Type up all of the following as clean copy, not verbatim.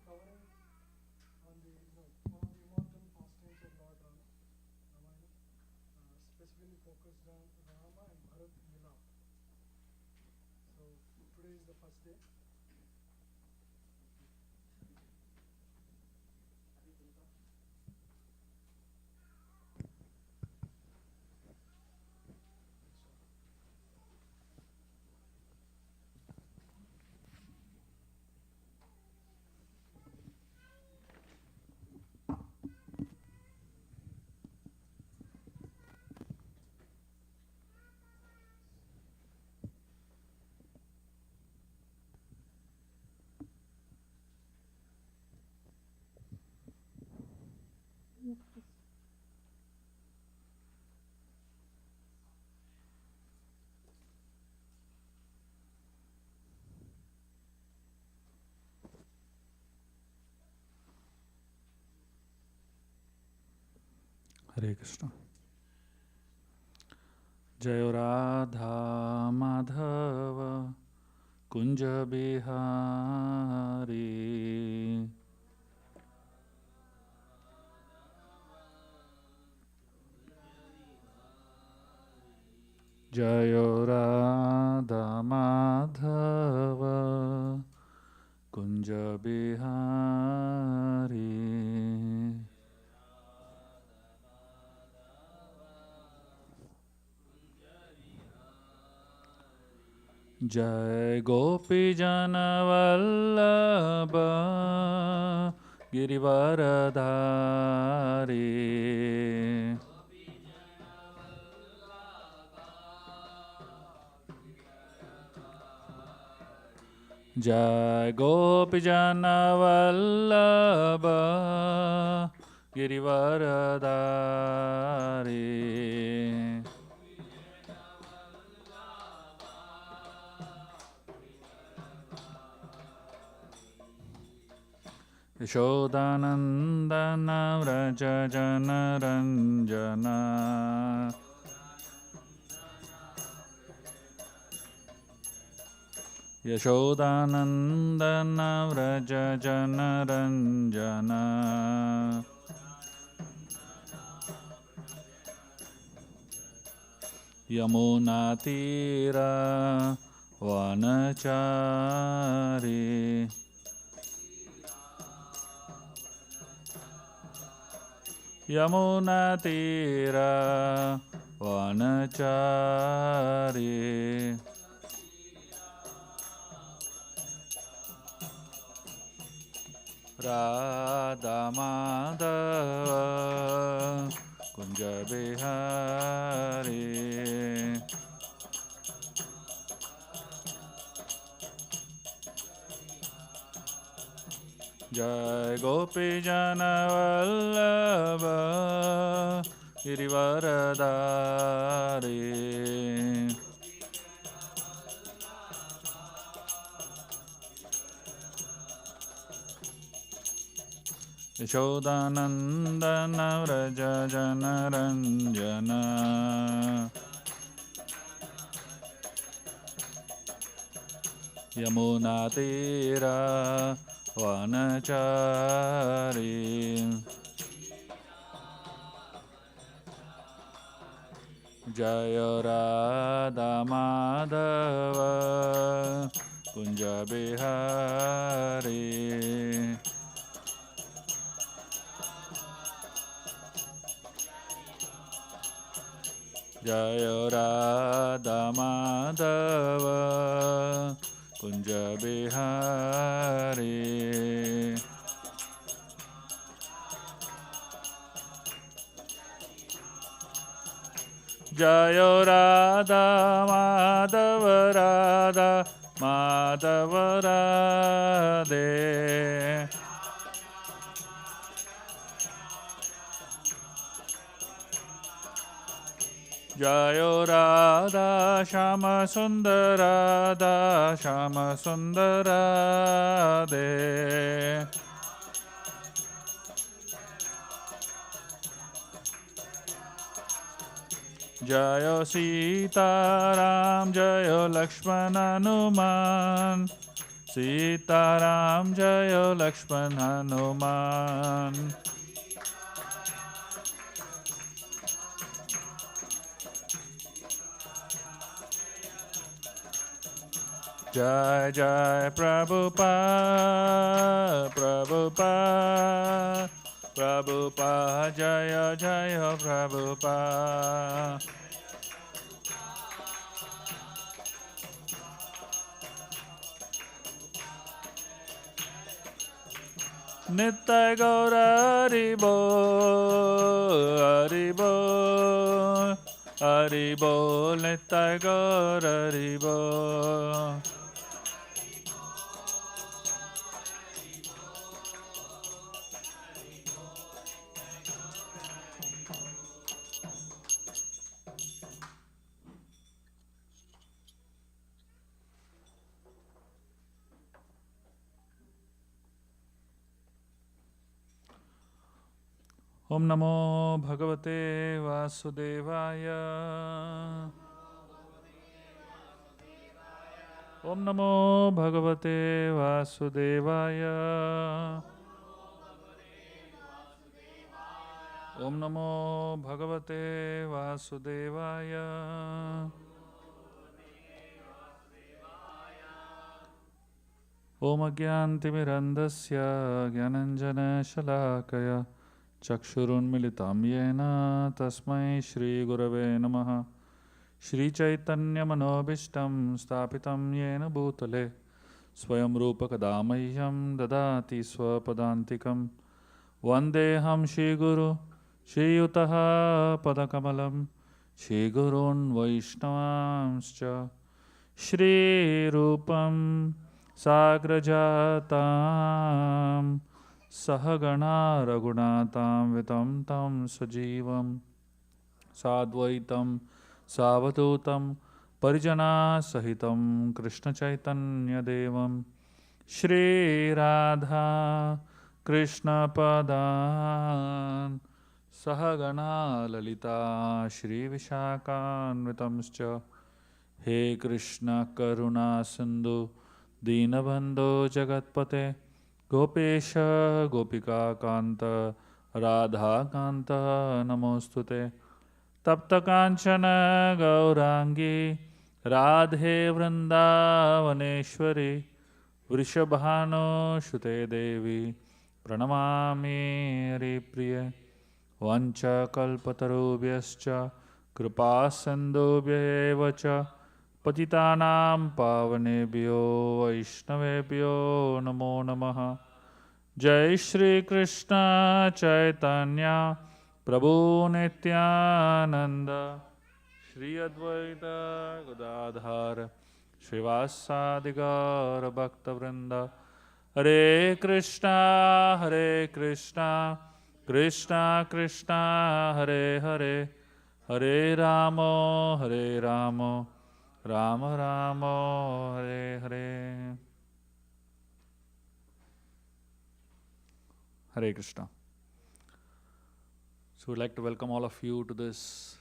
covering on the one of the immortal pastimes of Lord Ramayana, specifically focused on Rama and Bharat Milap. So today is the first day. Hare Krishna. Jaya Radha Madhava Kunja Bihari Jaya Radha Madhava Kunja Bihari Jai Gopi Jana Vallabha Girivaradhari Jai Gopi Jana Vallabha Girivaradhari Yashodanandana Vraja Jana Ranjana Yashodanandana Vraja Jana Ranjana Yamunatira Vanachari Yamunatira Vanachari Radha Madhava Kunja Bihari Jai Gopi Jana Vallabha Girivaradhari Yashodanandana Vraja Jana Ranjana Yamunatira Vanachari Jaya Radha Madhava Kunja Bihari Jaya Radha Madhava Kunja Bihari Jaya Radha Madhava Radha Madhava Radhe Jayo Radha Shama Sundara Radha Shama Sundara De Jayo Sita Ram Jayo Lakshmana Hanuman Sitaram Jaya Lakshman Hanuman. Jai Jai Prabhupada, Prabhupada, Prabhupada, Jaya Jaya Prabhupada. Nitya Gaura Haribo, Haribo, Haribo, Nitya Gaura Haribo. Om Namo Bhagavate Vasudevaya. Om Namo Bhagavate Vasudevaya. Om Namo Bhagavate Vasudevaya. Om Agyantimirandasya Gyananjana Shalakaya Chakshurunmilitam Yena Tasmai Shri Gurave Namaha. Shri Chaitanya Manobishtam Stapitam Yena Bhutale Swayam Rupa Kadamahyam Dadati Swapadantikam Vandeham Shri Guru Shri Yutaha Padakamalam Shri Gurun Vaishnavamscha Shri Rupam Sagrajatam Sahagana Raghunatam Vitam Tam Sajivam Sadvaitam Savadutam Parijana Sahitam Krishna Chaitanya Devam Shri Radha Krishna Padan Sahagana Lalita Shri Vishakhanvitamscha He Krishna Karuna Sindhu Dinabandho Jagatpate Gopesha Gopika Kanta Radha Kanta Namostute Tapta Kanchana Gaurangi Radhe Vrindavaneshwari Vrishabhano Shute Devi Pranamami Haripriye Vancha Kalpatarubhyascha Kripa Sindhubhya Cha Patitanam Pavanebhyo Vaishnavebhyo Namo Namaha. Jai Shri Krishna Chaitanya Prabhu Nityananda Shri Advaita Gadadhar Srivasadi Gaura Bhakta Vrinda Hare Krishna Krishna Krishna Hare Hare Hare Rama Rama Rama Hare Hare. Hare Krishna. So we'd like to welcome all of you to this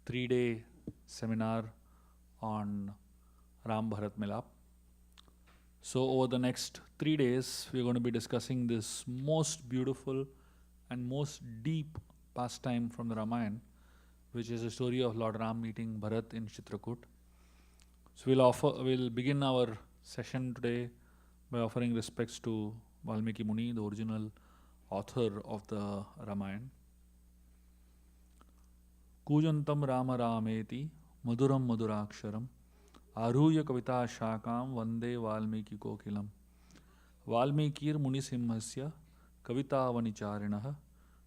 3-day seminar on Rama Bharat Milap. So over the next 3 days, we're going to be discussing this most beautiful and most deep pastime from the Ramayana, which is the story of Lord Ram meeting Bharat in Chitrakoot. So we'll begin our session today by offering respects to Valmiki Muni, the original author of the Ramayana. Kujantam Rama Rameti Maduram Maduraksharam Aruya Kavita Shakam Vande Valmiki Kokilam Valmikir Munisimhasya Kavita Vanicharinaha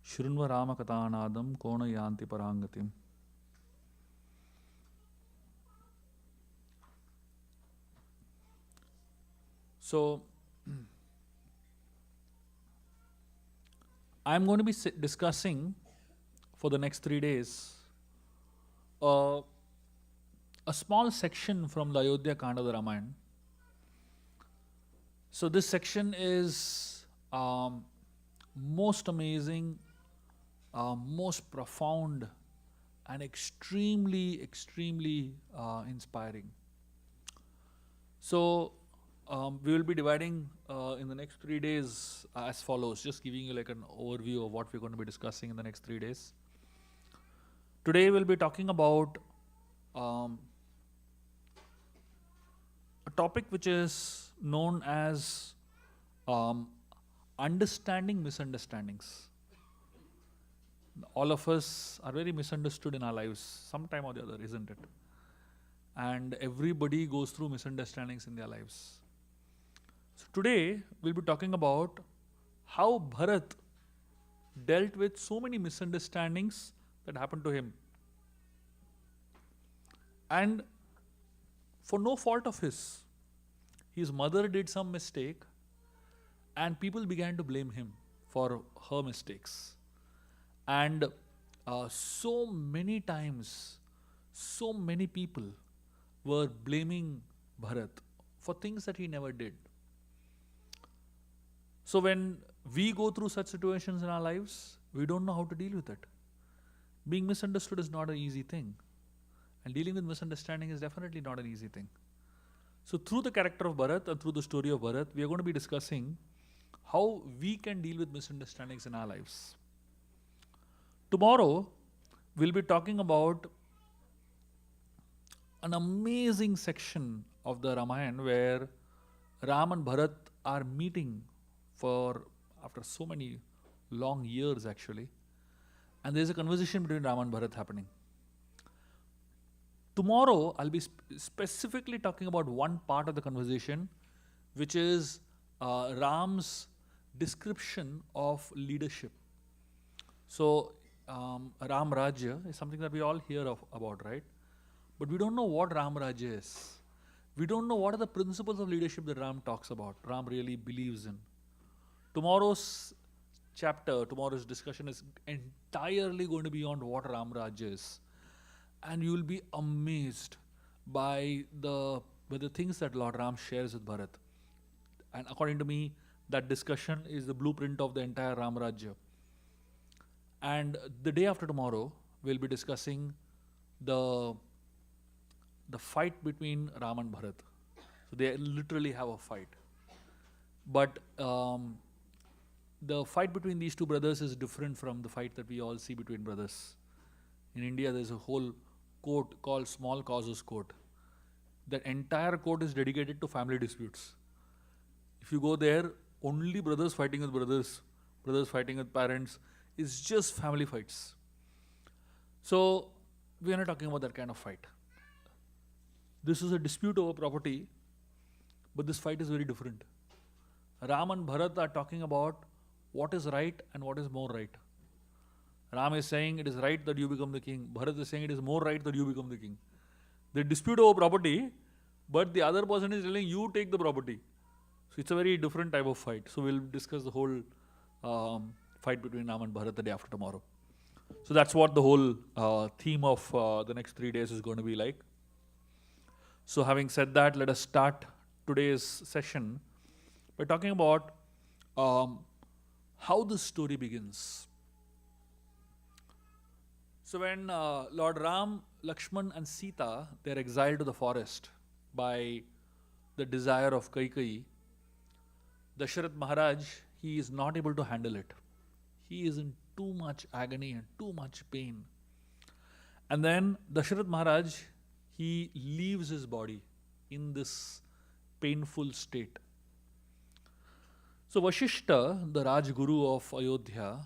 Shrunva Rama Katanadam Kona Yanti Parangatim. So, I'm going to be discussing for the next 3 days a small section from the Ayodhya Kanda of the Ramayana. So this section is most amazing, most profound and extremely inspiring. So we will be dividing in the next 3 days as follows, just giving you like an overview of what we're going to be discussing in the next 3 days. Today we'll be talking about um, a topic which is known as um, understanding misunderstandings. All of us are very misunderstood in our lives, sometime or the other, isn't it? And everybody goes through misunderstandings in their lives. So today we'll be talking about how Bharat dealt with so many misunderstandings that happened to him. And for no fault of his mother did some mistake and people began to blame him for her mistakes. And so many times, so many people were blaming Bharat for things that he never did. So when we go through such situations in our lives, we don't know how to deal with it. Being misunderstood is not an easy thing. And dealing with misunderstanding is definitely not an easy thing. So through the character of Bharat and through the story of Bharat, we are going to be discussing how we can deal with misunderstandings in our lives. Tomorrow, we'll be talking about an amazing section of the Ramayana where Ram and Bharat are meeting after so many long years actually. And there's a conversation between Ram and Bharat happening. Tomorrow, I'll be specifically talking about one part of the conversation, which is Ram's description of leadership. So, Ram Rajya is something that we all hear about, right? But we don't know what Ram Rajya is. We don't know what are the principles of leadership that Ram talks about, Ram really believes in. Tomorrow's chapter, tomorrow's discussion is entirely going to be on what Ram Rajya is. And you will be amazed by the things that Lord Ram shares with Bharat. And according to me, that discussion is the blueprint of the entire Ram Rajya. And the day after tomorrow, we'll be discussing the fight between Ram and Bharat. So they literally have a fight. But the fight between these two brothers is different from the fight that we all see between brothers. In India, there's a whole court called Small Causes Court. The entire court is dedicated to family disputes. If you go there, only brothers fighting with brothers, brothers fighting with parents, it's just family fights. So, we are not talking about that kind of fight. This is a dispute over property, but this fight is very different. Ram and Bharat are talking about what is right and what is more right. Ram is saying it is right that you become the king. Bharat is saying it is more right that you become the king. They dispute over property, but the other person is telling you take the property. So it's a very different type of fight. So we'll discuss the whole fight between Ram and Bharat the day after tomorrow. So that's what the whole theme of the next 3 days is going to be like. So having said that, let us start today's session by talking about how this story begins. So when Lord Ram, Lakshman and Sita, they are exiled to the forest by the desire of Kaikeyi, Dasharath Maharaj, he is not able to handle it. He is in too much agony and too much pain. And then Dasharath Maharaj, he leaves his body in this painful state. So Vashishta, the Rajguru of Ayodhya,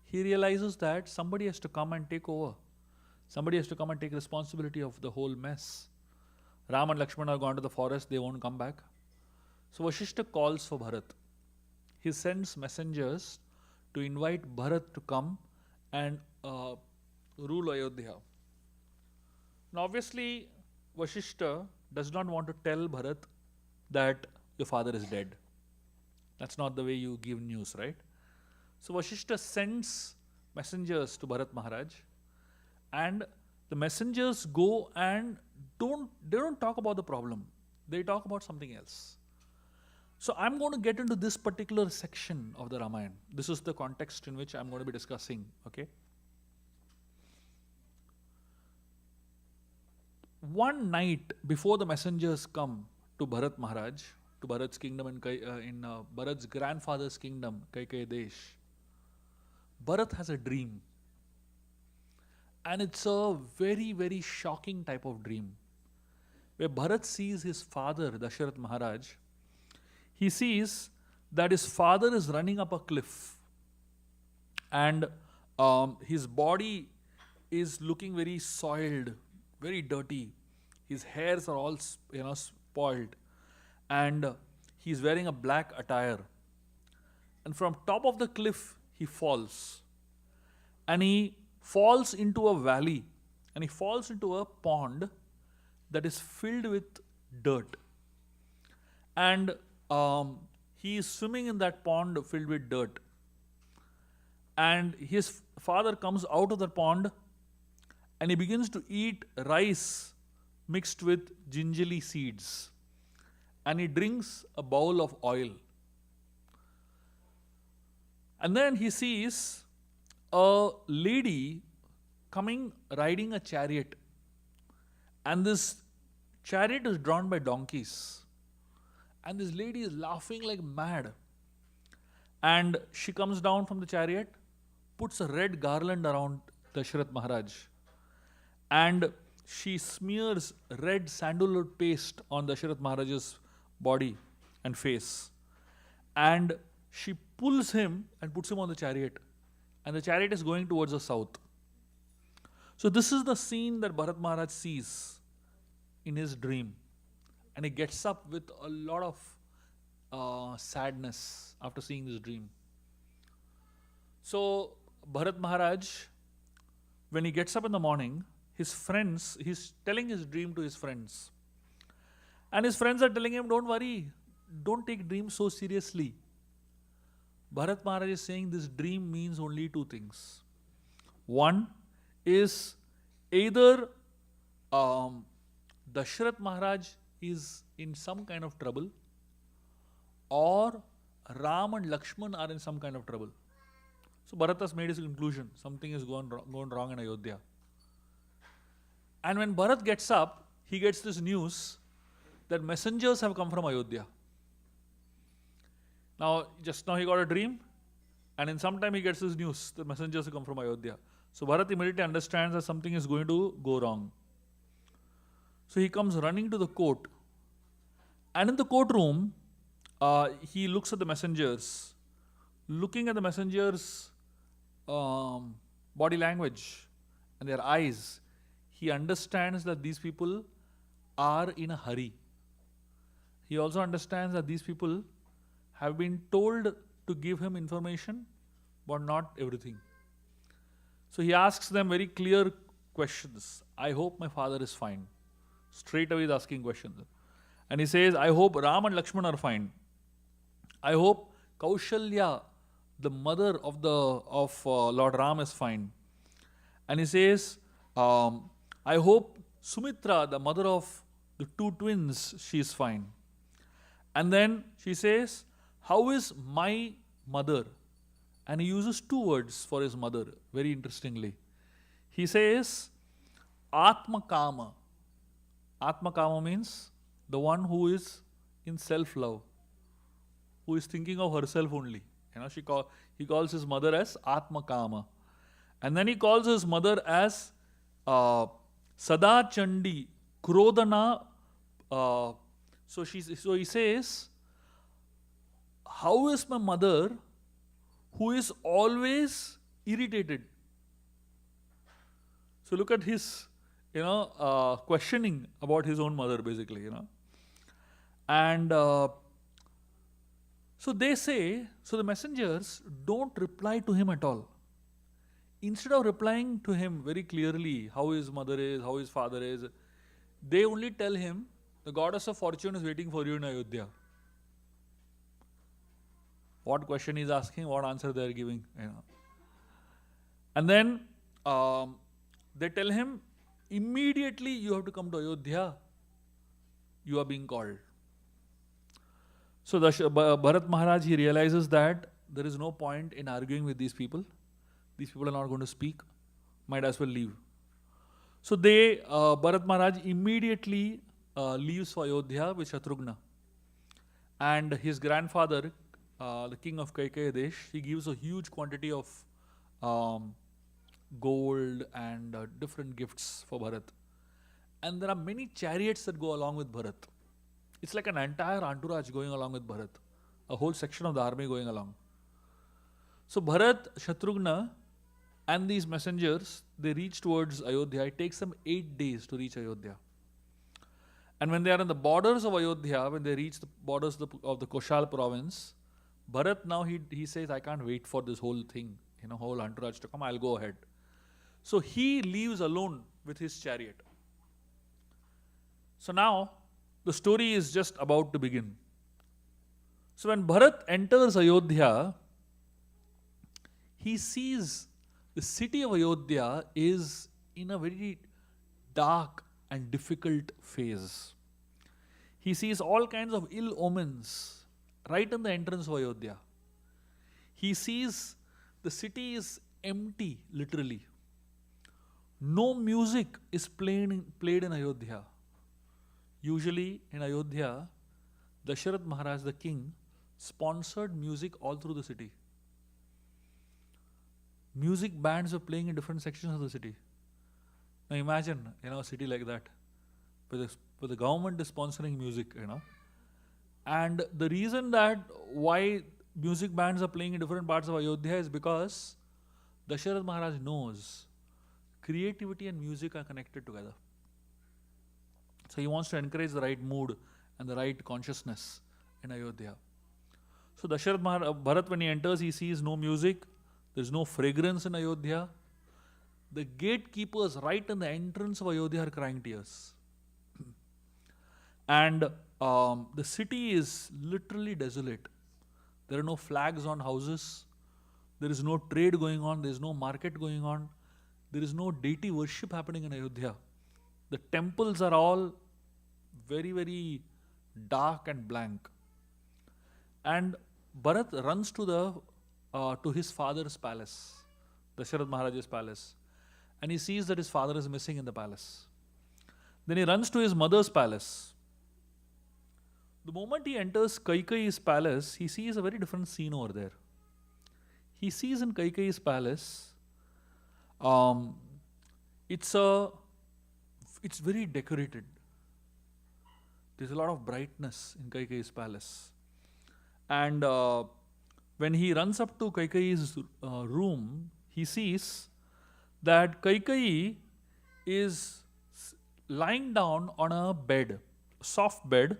he realizes that somebody has to come and take over. Somebody has to come and take responsibility of the whole mess. Ram and Lakshman are gone to the forest, they won't come back. So Vashishta calls for Bharat. He sends messengers to invite Bharat to come and rule Ayodhya. Now obviously, Vashishta does not want to tell Bharat that your father is dead. That's not the way you give news, right? So Vashishta sends messengers to Bharat Maharaj, and the messengers go and they don't talk about the problem. They talk about something else. So I'm going to get into this particular section of the Ramayana. This is the context in which I'm going to be discussing, okay? One night before the messengers come to Bharat Maharaj, to Bharat's kingdom in Bharat's grandfather's kingdom, Kaikai Desh, Bharat has a dream. And it's a very, very shocking type of dream. Where Bharat sees his father, Dasharath Maharaj, he sees that his father is running up a cliff. And his body is looking very soiled, very dirty. His hairs are all spoiled. And he's wearing a black attire. And from top of the cliff, he falls. And he falls into a valley. And he falls into a pond that is filled with dirt. And he is swimming in that pond filled with dirt. And his father comes out of the pond and he begins to eat rice mixed with gingerly seeds. And he drinks a bowl of oil. And then he sees a lady coming riding a chariot. And this chariot is drawn by donkeys. And this lady is laughing like mad. And she comes down from the chariot, puts a red garland around Dasharath Maharaj. And she smears red sandalwood paste on Dasharath Maharaj's body and face. And she pulls him and puts him on the chariot. And the chariot is going towards the south. So this is the scene that Bharat Maharaj sees in his dream. And he gets up with a lot of sadness after seeing this dream. So Bharat Maharaj, when he gets up in the morning, his friends, he's telling his dream to his friends. And his friends are telling him, don't worry, don't take dreams so seriously. Bharat Maharaj is saying this dream means only two things. One is either Dasharath Maharaj is in some kind of trouble, or Ram and Lakshman are in some kind of trouble. So Bharat has made his conclusion. Something is going wrong in Ayodhya. And when Bharat gets up, he gets this news that messengers have come from Ayodhya. Now, just now he got a dream, and in some time he gets this news that messengers have come from Ayodhya. So Bharat immediately understands that something is going to go wrong. So he comes running to the court. And in the courtroom, he looks at the messengers. Looking at the messengers' body language and their eyes, he understands that these people are in a hurry. He also understands that these people have been told to give him information, but not everything. So he asks them very clear questions. I hope my father is fine. Straight away he's asking questions. And he says, I hope Ram and Lakshman are fine. I hope Kaushalya, the mother of Lord Ram, is fine. And he says, I hope Sumitra, the mother of the two twins, she is fine. And then she says, how is my mother? And he uses two words for his mother, very interestingly. He says, Atma Kama. Atma Kama means the one who is in self-love, who is thinking of herself only. He calls his mother as Atma Kama. And then he calls his mother as Sada Chandi, Krodana. So he says, how is my mother who is always irritated? So look at his, questioning about his own mother, basically, And so they say, so the messengers don't reply to him at all. Instead of replying to him very clearly how his mother is, how his father is, they only tell him, the goddess of fortune is waiting for you in Ayodhya. What question he's asking, what answer they are giving. And then they tell him, immediately you have to come to Ayodhya. You are being called. So Bharat Maharaj, he realizes that there is no point in arguing with these people. These people are not going to speak. Might as well leave. So Bharat Maharaj immediately leaves for Ayodhya with Shatrughna. And his grandfather, the king of Kaikeya Desh, he gives a huge quantity of um, gold and different gifts for Bharat. And there are many chariots that go along with Bharat. It's like an entire entourage going along with Bharat, a whole section of the army going along. So Bharat, Shatrughna, and these messengers, they reach towards Ayodhya. It takes them 8 days to reach Ayodhya. And when they are in the borders of Ayodhya, when they reach the borders of the Koshal province, Bharat now he says, I can't wait for this whole thing, whole entourage to come, I'll go ahead. So he leaves alone with his chariot. So now the story is just about to begin. So when Bharat enters Ayodhya, he sees the city of Ayodhya is in a very dark and difficult phase. He sees all kinds of ill omens right in the entrance of Ayodhya. He sees the city is empty, literally. No music is played in Ayodhya. Usually in Ayodhya, Dasharath Maharaj, the king, sponsored music all through the city. Music bands were playing in different sections of the city. Now imagine, a city like that, where the government is sponsoring music, And the reason that why music bands are playing in different parts of Ayodhya is because Dasharath Maharaj knows creativity and music are connected together. So he wants to encourage the right mood and the right consciousness in Ayodhya. So Bharat, when he enters, he sees no music, there's no fragrance in Ayodhya. The gatekeepers right in the entrance of Ayodhya are crying tears. And the city is literally desolate. There are no flags on houses. There is no trade going on. There is no market going on. There is no deity worship happening in Ayodhya. The temples are all very, very dark and blank. And Bharat runs to his father's palace, Dasharath Maharaj's palace, and he sees that his father is missing in the palace. Then he runs to his mother's palace. The moment he enters Kaikeyi's palace, he sees a very different scene over there. He sees in Kaikeyi's palace, it's very decorated. There's a lot of brightness in Kaikeyi's palace. And when he runs up to Kaikeyi's room, he sees that Kaikeyi is lying down on a bed, a soft bed,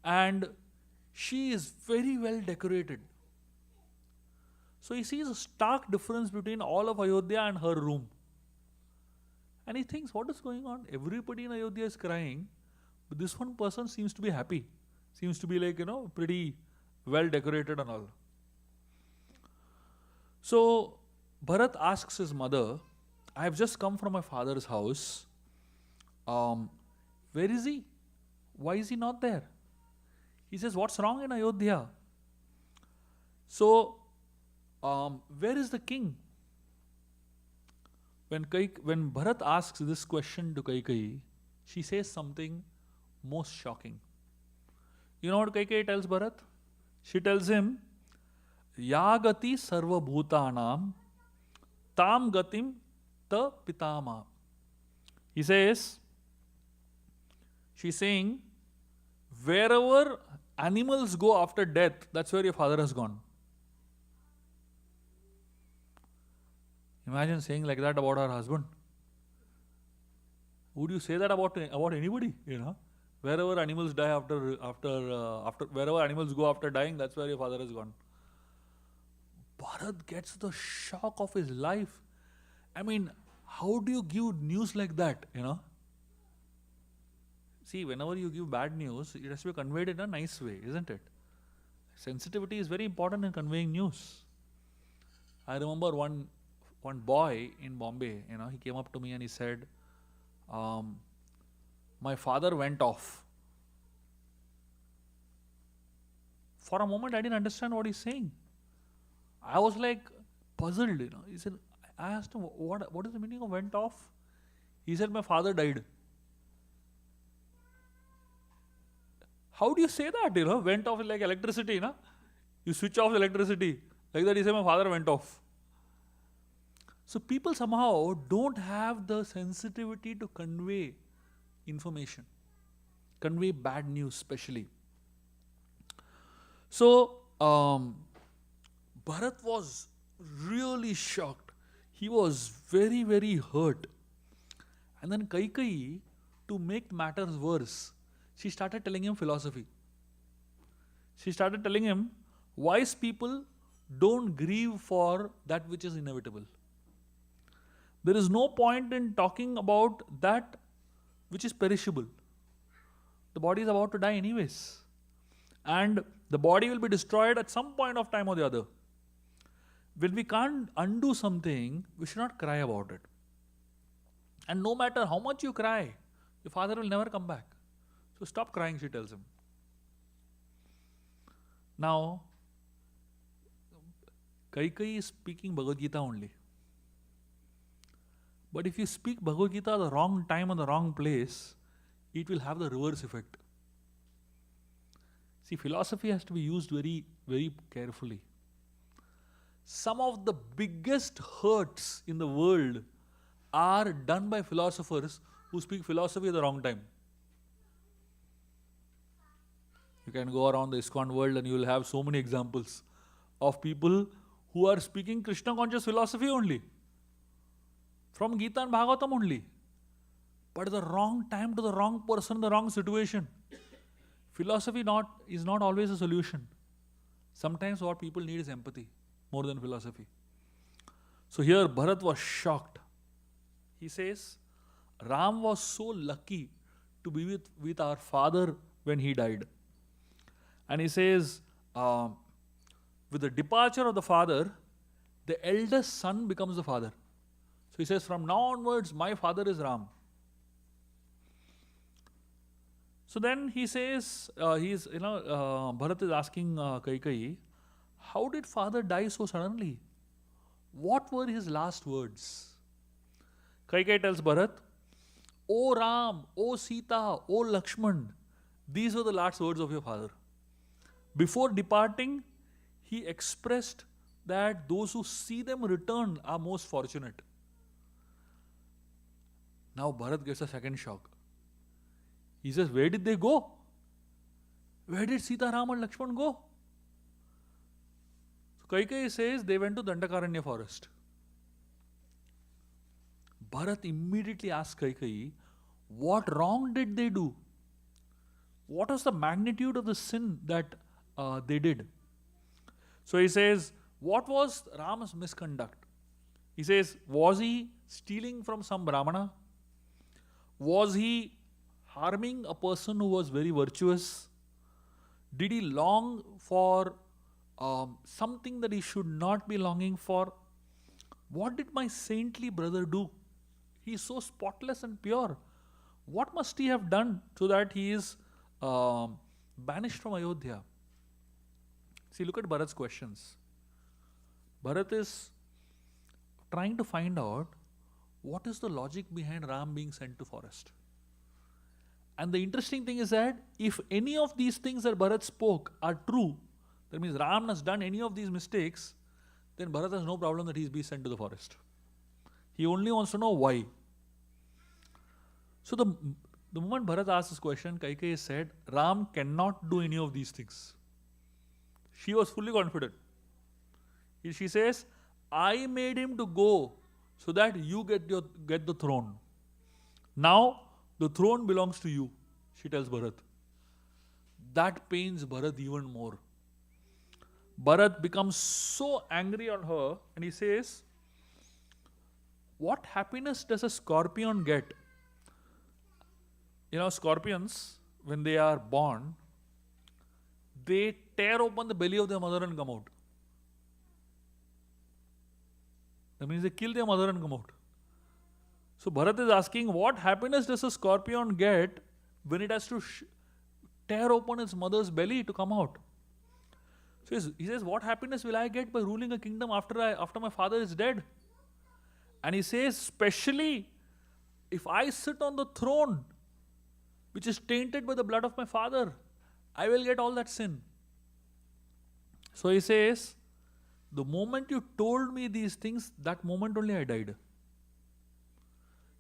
and she is very well decorated. So he sees a stark difference between all of Ayodhya and her room. And he thinks, what is going on? Everybody in Ayodhya is crying, but this one person seems to be happy. Seems to be like, pretty well decorated and all. So Bharat asks his mother, I have just come from my father's house. Where is he? Why is he not there? He says, what's wrong in Ayodhya? So, where is the king? When Bharat asks this question to Kaikeyi, she says something most shocking. You know what Kaikeyi tells Bharat? She tells him, Yagati sarva bhutanam tam gatim ta pitama. She's saying, wherever animals go after death, that's where your father has gone. Imagine saying like that about her husband. Would you say that about anybody? Wherever animals die after wherever animals go after dying, that's where your father has gone. Bharat gets the shock of his life. I mean, how do you give news like that? See, whenever you give bad news, it has to be conveyed in a nice way, isn't it? Sensitivity is very important in conveying news. I remember one boy in Bombay, he came up to me and he said, my father went off. For a moment, I didn't understand what he's saying. I was like puzzled, He said, I asked him, what is the meaning of went off? He said, my father died. How do you say that? Went off like electricity, na? You switch off electricity. Like that, you say, my father went off. So people somehow don't have the sensitivity to convey information, convey bad news, especially. So Bharat was really shocked. He was very, very hurt. And then Kaikeyi, to make matters worse, she started telling him philosophy. She started telling him, wise people don't grieve for that which is inevitable. There is no point in talking about that which is perishable. The body is about to die anyways. And the body will be destroyed at some point of time or the other. When we can't undo something, we should not cry about it. And no matter how much you cry, your father will never come back. So stop crying, she tells him. Now, Kaikeyi is speaking Bhagavad Gita only. But if you speak Bhagavad Gita at the wrong time and the wrong place, it will have the reverse effect. See, philosophy has to be used very, very carefully. Some of the biggest hurts in the world are done by philosophers who speak philosophy at the wrong time. You can go around the ISKCON world and you will have so many examples of people who are speaking Krishna conscious philosophy only, from Gita and Bhagavatam only, but at the wrong time to the wrong person, the wrong situation. Philosophy is not always a solution. Sometimes what people need is empathy more than philosophy. So here Bharat was shocked. He says, Ram was so lucky to be with our father when he died. And he says, with the departure of the father, the eldest son becomes the father. So he says, from now onwards, my father is Ram. So then he says, Bharat is asking Kaikeyi, how did father die so suddenly? What were his last words? Kaikeyi tells Bharat, O Ram, O Sita, O Lakshman, these were the last words of your father. Before departing, he expressed that those who see them return are most fortunate. Now Bharat gets a second shock. He says, where did they go? Where did Sita, Ram and Lakshman go? So Kaikeyi says they went to Dandakaranya forest. Bharat immediately asks Kaikeyi, what wrong did they do? What was the magnitude of the sin that they did? So he says, what was Rama's misconduct? He says, was he stealing from some Brahmana? Was he harming a person who was very virtuous? Did he long for something that he should not be longing for? What did my saintly brother do? He is so spotless and pure. What must he have done so that he is banished from Ayodhya? See, look at Bharat's questions. Bharat is trying to find out what is the logic behind Ram being sent to forest. And the interesting thing is that if any of these things that Bharat spoke are true, that means Ram has done any of these mistakes, then Bharat has no problem that he is being sent to the forest. He only wants to know why. So the moment Bharat asked this question, Kaikeyi said, Ram cannot do any of these things. She was fully confident. She says, I made him to go so that you get the throne. Now, the throne belongs to you, she tells Bharat. That pains Bharat even more. Bharat becomes so angry on her and he says, what happiness does a scorpion get? Scorpions, when they are born, they tear open the belly of their mother and come out. That means they kill their mother and come out. So Bharat is asking, what happiness does a scorpion get when it has to tear open its mother's belly to come out? So he says, what happiness will I get by ruling a kingdom after my father is dead? And he says, especially if I sit on the throne, which is tainted by the blood of my father, I will get all that sin. So he says, the moment you told me these things, that moment only I died.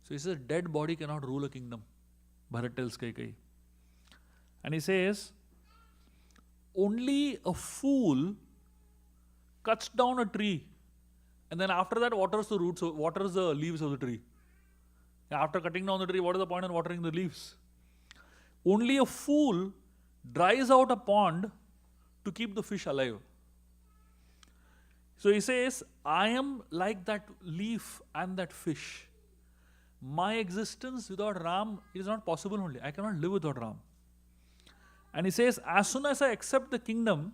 So he says, dead body cannot rule a kingdom. Bharat tells Kaikeyi. And he says, only a fool cuts down a tree and then after that waters the leaves of the tree. After cutting down the tree, what is the point in watering the leaves? Only a fool dries out a pond to keep the fish alive. So he says, I am like that leaf and that fish. My existence without Ram is not possible only. I cannot live without Ram. And he says, as soon as I accept the kingdom,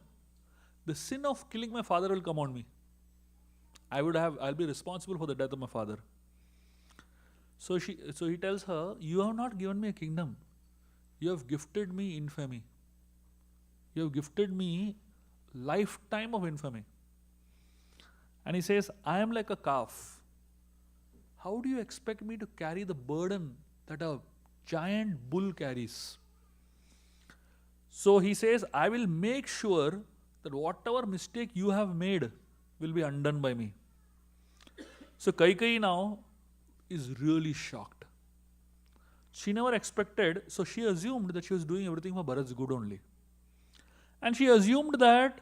the sin of killing my father will come on me. I'll be responsible for the death of my father. So he tells her, you have not given me a kingdom. You have gifted me infamy. You have gifted me lifetime of infamy. And he says, I am like a calf. How do you expect me to carry the burden that a giant bull carries? So he says, I will make sure that whatever mistake you have made will be undone by me. So Kaikeyi now is really shocked. She never expected, so she assumed that she was doing everything for Bharat's good only. And she assumed that,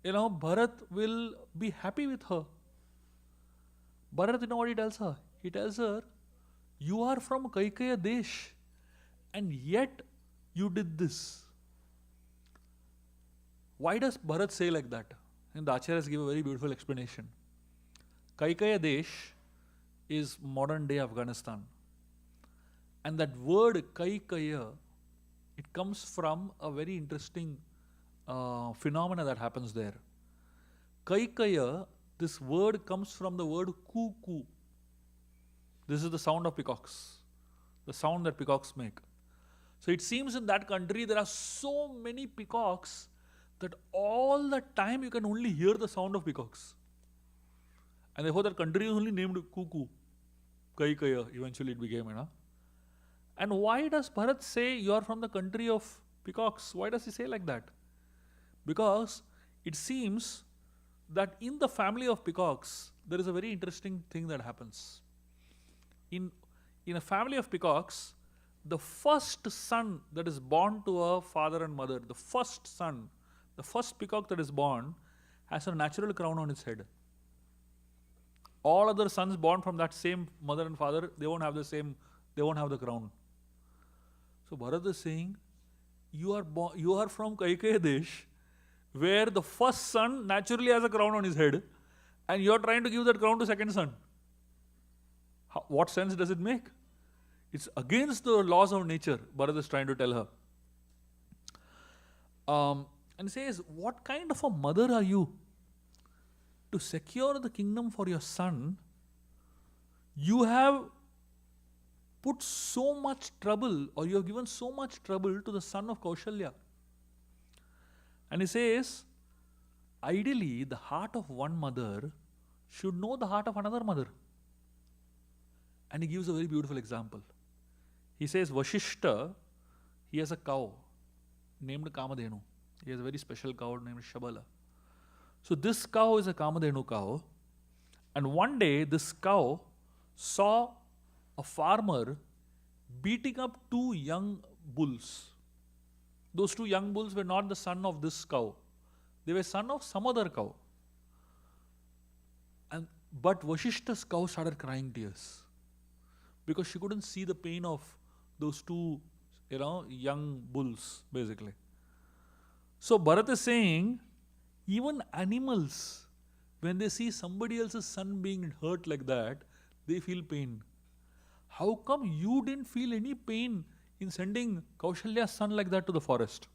Bharat will be happy with her. Bharat, you know what he tells her? He tells her, you are from Kaikeya Desh and yet you did this. Why does Bharat say like that? And the Acharyas give a very beautiful explanation. Kaikeya Desh is modern day Afghanistan. And that word Kaikeya, it comes from a very interesting phenomena that happens there. Kaikeya, this word comes from the word cuckoo. This is the sound of peacocks, the sound that peacocks make. So it seems in that country there are so many peacocks that all the time you can only hear the sound of peacocks. And therefore that country is only named Cuckoo. Kaikeya, eventually it became, And why does Bharat say you are from the country of peacocks? Why does he say like that? Because it seems that in the family of peacocks, there is a very interesting thing that happens. In a family of peacocks, the first son that is born to a father and mother, the first son, the first peacock that is born, has a natural crown on its head. All other sons born from that same mother and father, they won't have the crown. So Bharat is saying, you are from Kaikeya Desh, where the first son naturally has a crown on his head, and you are trying to give that crown to second son. What sense does it make? It's against the laws of nature, Bharat is trying to tell her. And says, what kind of a mother are you? To secure the kingdom for your son, you have put so much trouble, or you have given so much trouble to the son of Kaushalya. And he says, ideally, the heart of one mother should know the heart of another mother. And he gives a very beautiful example. He says, Vashishta, he has a cow named Kamadhenu. He has a very special cow named Shabala. So this cow is a Kamadhenu cow. And one day, this cow saw a farmer beating up two young bulls. Those two young bulls were not the son of this cow. They were son of some other cow. But Vashishta's cow started crying tears because she couldn't see the pain of those two, young bulls, basically. So Bharat is saying, even animals, when they see somebody else's son being hurt like that, they feel pain. How come you didn't feel any pain in sending Kaushalya's son like that to the forest?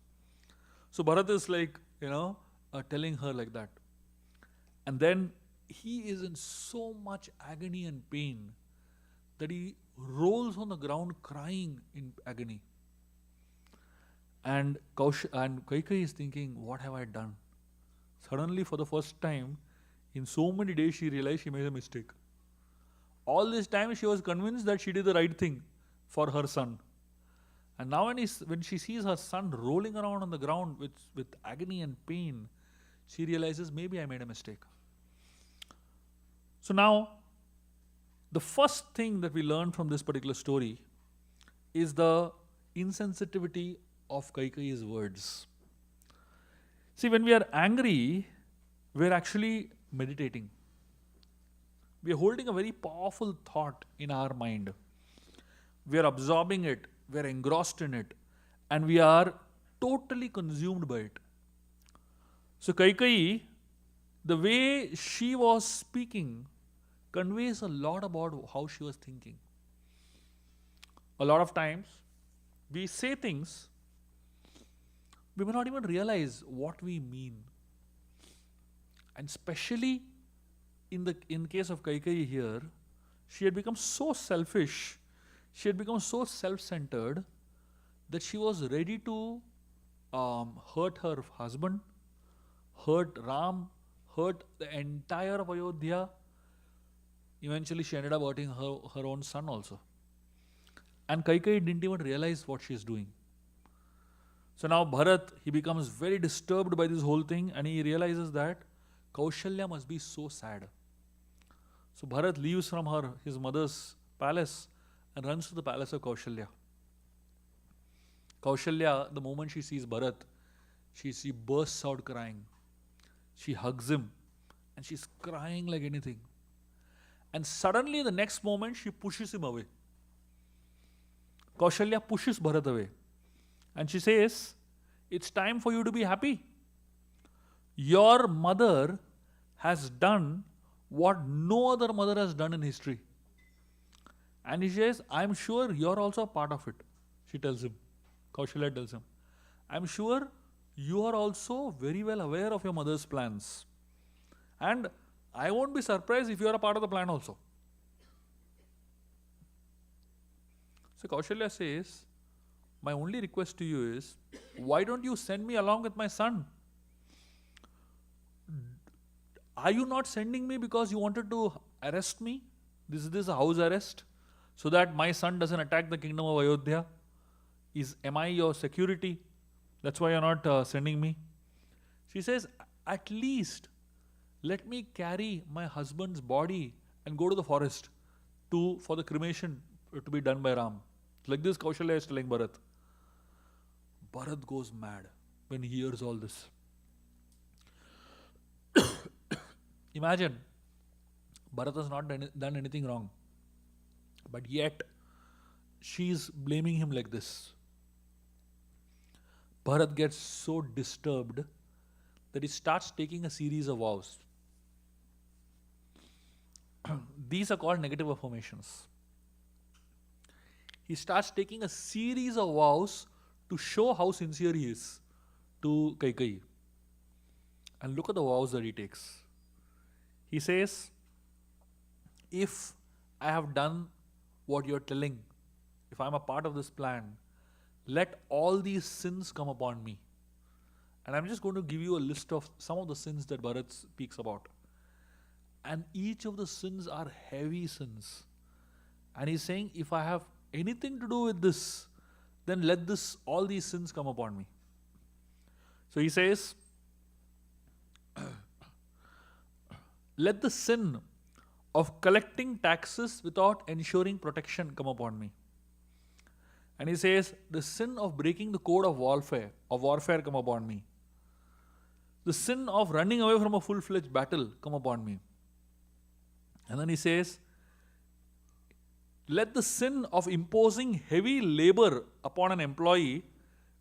So Bharat is like, telling her like that. And then he is in so much agony and pain that he rolls on the ground crying in agony. And Kaikeyi is thinking, what have I done? Suddenly, for the first time, in so many days, she realized she made a mistake. All this time, she was convinced that she did the right thing for her son. And now when she sees her son rolling around on the ground with agony and pain, she realizes maybe I made a mistake. So now, the first thing that we learn from this particular story is the insensitivity of Kaikeyi's words. See, when we are angry, we're actually meditating. We are holding a very powerful thought in our mind. We are absorbing it, we are engrossed in it, and we are totally consumed by it. So Kaikeyi, the way she was speaking conveys a lot about how she was thinking. A lot of times, we say things, we may not even realize what we mean. And especially in case of Kaikeyi here, she had become so selfish, she had become so self-centered that she was ready to hurt her husband, hurt Ram, hurt the entire of Ayodhya. Eventually, she ended up hurting her own son also. And Kaikeyi didn't even realize what she is doing. So now Bharat, he becomes very disturbed by this whole thing, and he realizes that Kaushalya must be so sad. So Bharat leaves from his mother's palace and runs to the palace of Kaushalya. Kaushalya, the moment she sees Bharat, she bursts out crying. She hugs him and she's crying like anything. And suddenly the next moment she pushes him away. Kaushalya pushes Bharat away. And she says, it's time for you to be happy. Your mother has done what no other mother has done in history. And he says, I'm sure you're also a part of it. She tells him. Kaushalya tells him, I'm sure you are also very well aware of your mother's plans. And I won't be surprised if you are a part of the plan also. So Kaushalya says, my only request to you is, why don't you send me along with my son? Are you not sending me because you wanted to arrest me? This is a house arrest, so that my son doesn't attack the kingdom of Ayodhya? Am I your security? That's why you're not sending me. She says, at least let me carry my husband's body and go to the forest for the cremation to be done by Ram. Like this, Kaushalya is telling Bharat. Bharat goes mad when he hears all this. Imagine, Bharat has not done anything wrong. But yet, she's blaming him like this. Bharat gets so disturbed that he starts taking a series of vows. These are called negative affirmations. He starts taking a series of vows to show how sincere he is to Kaikeyi. And look at the vows that he takes. He says, if I have done what you're telling, if I'm a part of this plan, let all these sins come upon me. And I'm just going to give you a list of some of the sins that Bharat speaks about. And each of the sins are heavy sins. And he's saying, if I have anything to do with this, then let all these sins come upon me. So he says, let the sin of collecting taxes without ensuring protection come upon me. And he says, the sin of breaking the code of warfare come upon me. The sin of running away from a full-fledged battle come upon me. And then he says, let the sin of imposing heavy labor upon an employee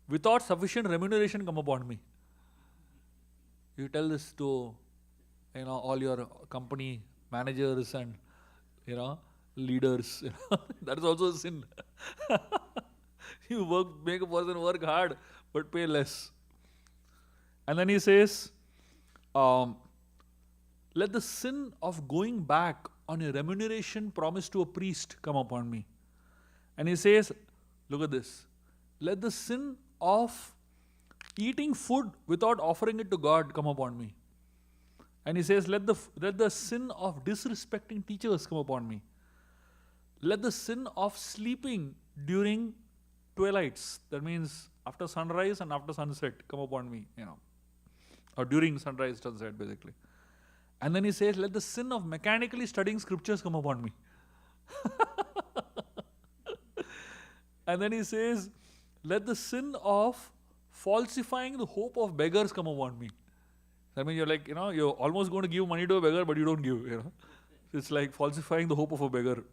without sufficient remuneration come upon me. You tell this to all your company managers and leaders. That is also a sin. You make a person work hard but pay less. And then he says, let the sin of going back on a remuneration promised to a priest come upon me. And he says, look at this. Let the sin of eating food without offering it to God come upon me. And he says, let the sin of disrespecting teachers come upon me. Let the sin of sleeping during twilights. That means after sunrise and after sunset come upon me, or during sunrise, sunset, basically. And then he says, let the sin of mechanically studying scriptures come upon me. And then he says, let the sin of falsifying the hope of beggars come upon me. I mean, you're like, you're almost going to give money to a beggar, but you don't give, It's like falsifying the hope of a beggar.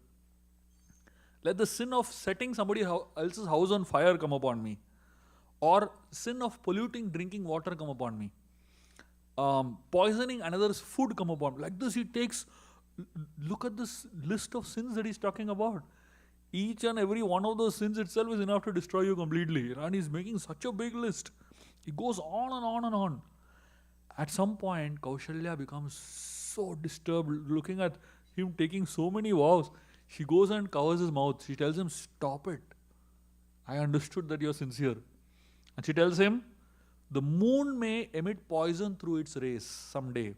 Let the sin of setting somebody else's house on fire come upon me. Or sin of polluting drinking water come upon me. Poisoning another's food come upon me. Like this, he takes, look at this list of sins that he's talking about. Each and every one of those sins itself is enough to destroy you completely. And he's making such a big list. He goes on and on and on. At some point, Kaushalya becomes so disturbed looking at him taking so many vows. She goes and covers his mouth. She tells him, stop it. I understood that you're sincere. And she tells him, the moon may emit poison through its rays someday.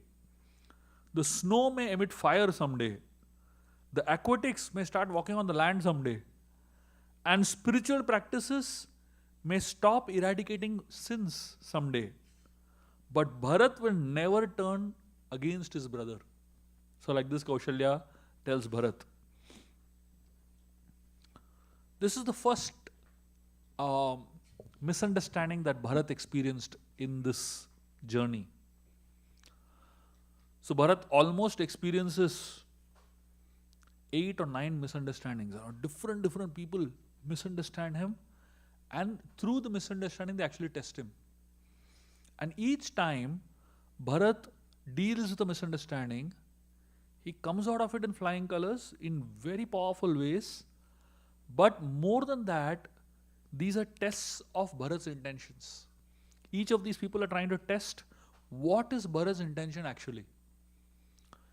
The snow may emit fire someday. The aquatics may start walking on the land someday. And spiritual practices may stop eradicating sins someday. But Bharat will never turn against his brother. So like this, Kaushalya tells Bharat. This is the first misunderstanding that Bharat experienced in this journey. So Bharat almost experiences 8 or 9 misunderstandings. Different people misunderstand him, and through the misunderstanding they actually test him. And each time Bharat deals with the misunderstanding, he comes out of it in flying colors in very powerful ways. But more than that, these are tests of Bharat's intentions. Each of these people are trying to test what is Bharat's intention actually.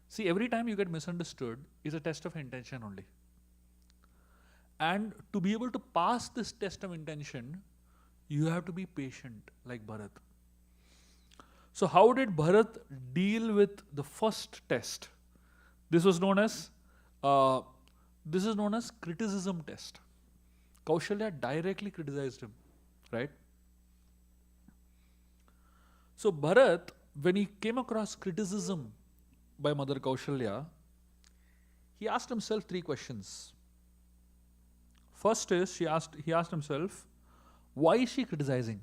See, every time you get misunderstood is a test of intention only. And to be able to pass this test of intention, you have to be patient like Bharat. So how did Bharat deal with the first test? This is known as criticism test. Kaushalya directly criticized him, right? So Bharat, when he came across criticism by Mother Kaushalya, he asked himself 3 questions. First is, he asked himself, why is she criticizing?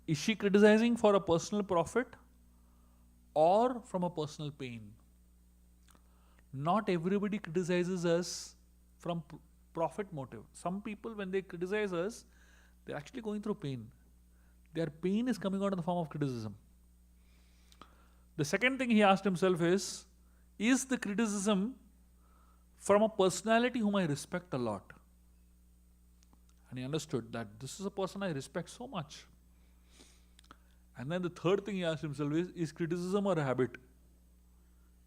Is she criticizing for a personal profit or from a personal pain? Not everybody criticizes us from profit motive. Some people, when they criticize us, they're actually going through pain. Their pain is coming out in the form of criticism. The second thing he asked himself is the criticism from a personality whom I respect a lot? And he understood that this is a person I respect so much. And then the third thing he asked himself is criticism or a habit?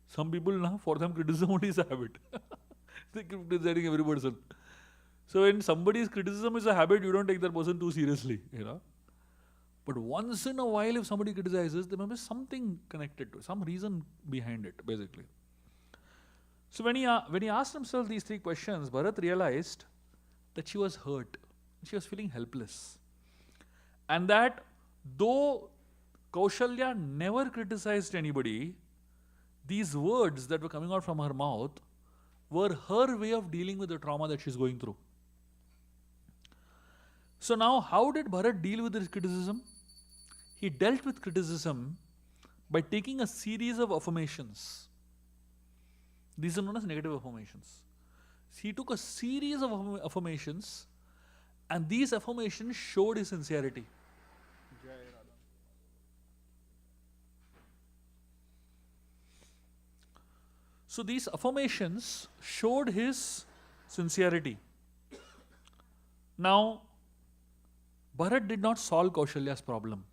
Some people, now for them, criticism only is a habit. They keep criticizing every person. So when somebody's criticism is a habit, you don't take that person too seriously, But once in a while, if somebody criticizes, there must be something connected to it, some reason behind it, basically. So when he asked himself these 3 questions, Bharat realized that she was hurt. She was feeling helpless. And that though Kaushalya never criticized anybody, these words that were coming out from her mouth were her way of dealing with the trauma that she's going through. So now, how did Bharat deal with this criticism? He dealt with criticism by taking a series of affirmations. These are known as negative affirmations. He took a series of affirmations, and these affirmations showed his sincerity. So these affirmations showed his sincerity. Now, Bharat did not solve Kaushalya's problem.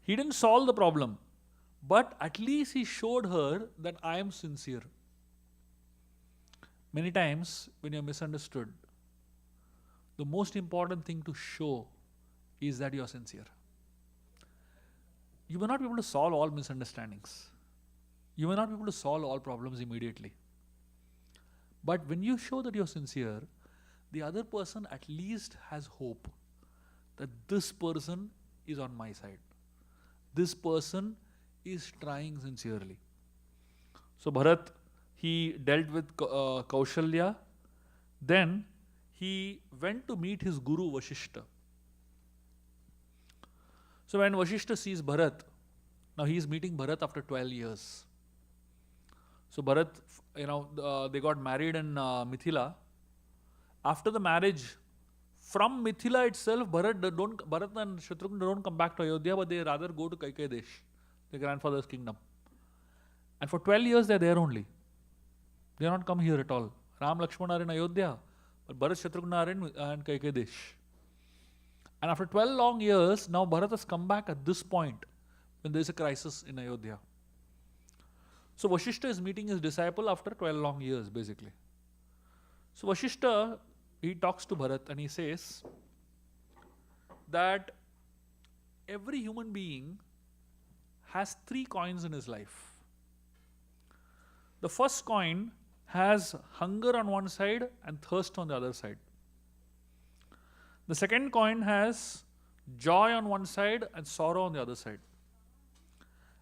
He didn't solve the problem, but at least he showed her that I am sincere. Many times when you're misunderstood, the most important thing to show is that you're sincere. You may not be able to solve all misunderstandings. You may not be able to solve all problems immediately. But when you show that you're sincere, the other person at least has hope that this person is on my side. This person is trying sincerely. So Bharat, he dealt with Kaushalya. Then he went to meet his guru Vashishta. So when Vashishta sees Bharat, now he is meeting Bharat after 12 years. So Bharat, they got married in Mithila. After the marriage, from Mithila itself, Bharat and Shatrughna don't come back to Ayodhya, but they rather go to Kaikeyi Desh, their grandfather's kingdom. And for 12 years, they're there only. They don't come here at all. Ram Lakshmana are in Ayodhya, but Bharat Shatrughna are in Kaikeyi Desh. And after 12 long years, now Bharat has come back at this point when there is a crisis in Ayodhya. So Vashishta is meeting his disciple after 12 long years, basically. So Vashishta, he talks to Bharat and he says that every human being has 3 coins in his life. The first coin has hunger on one side and thirst on the other side. The second coin has joy on one side and sorrow on the other side.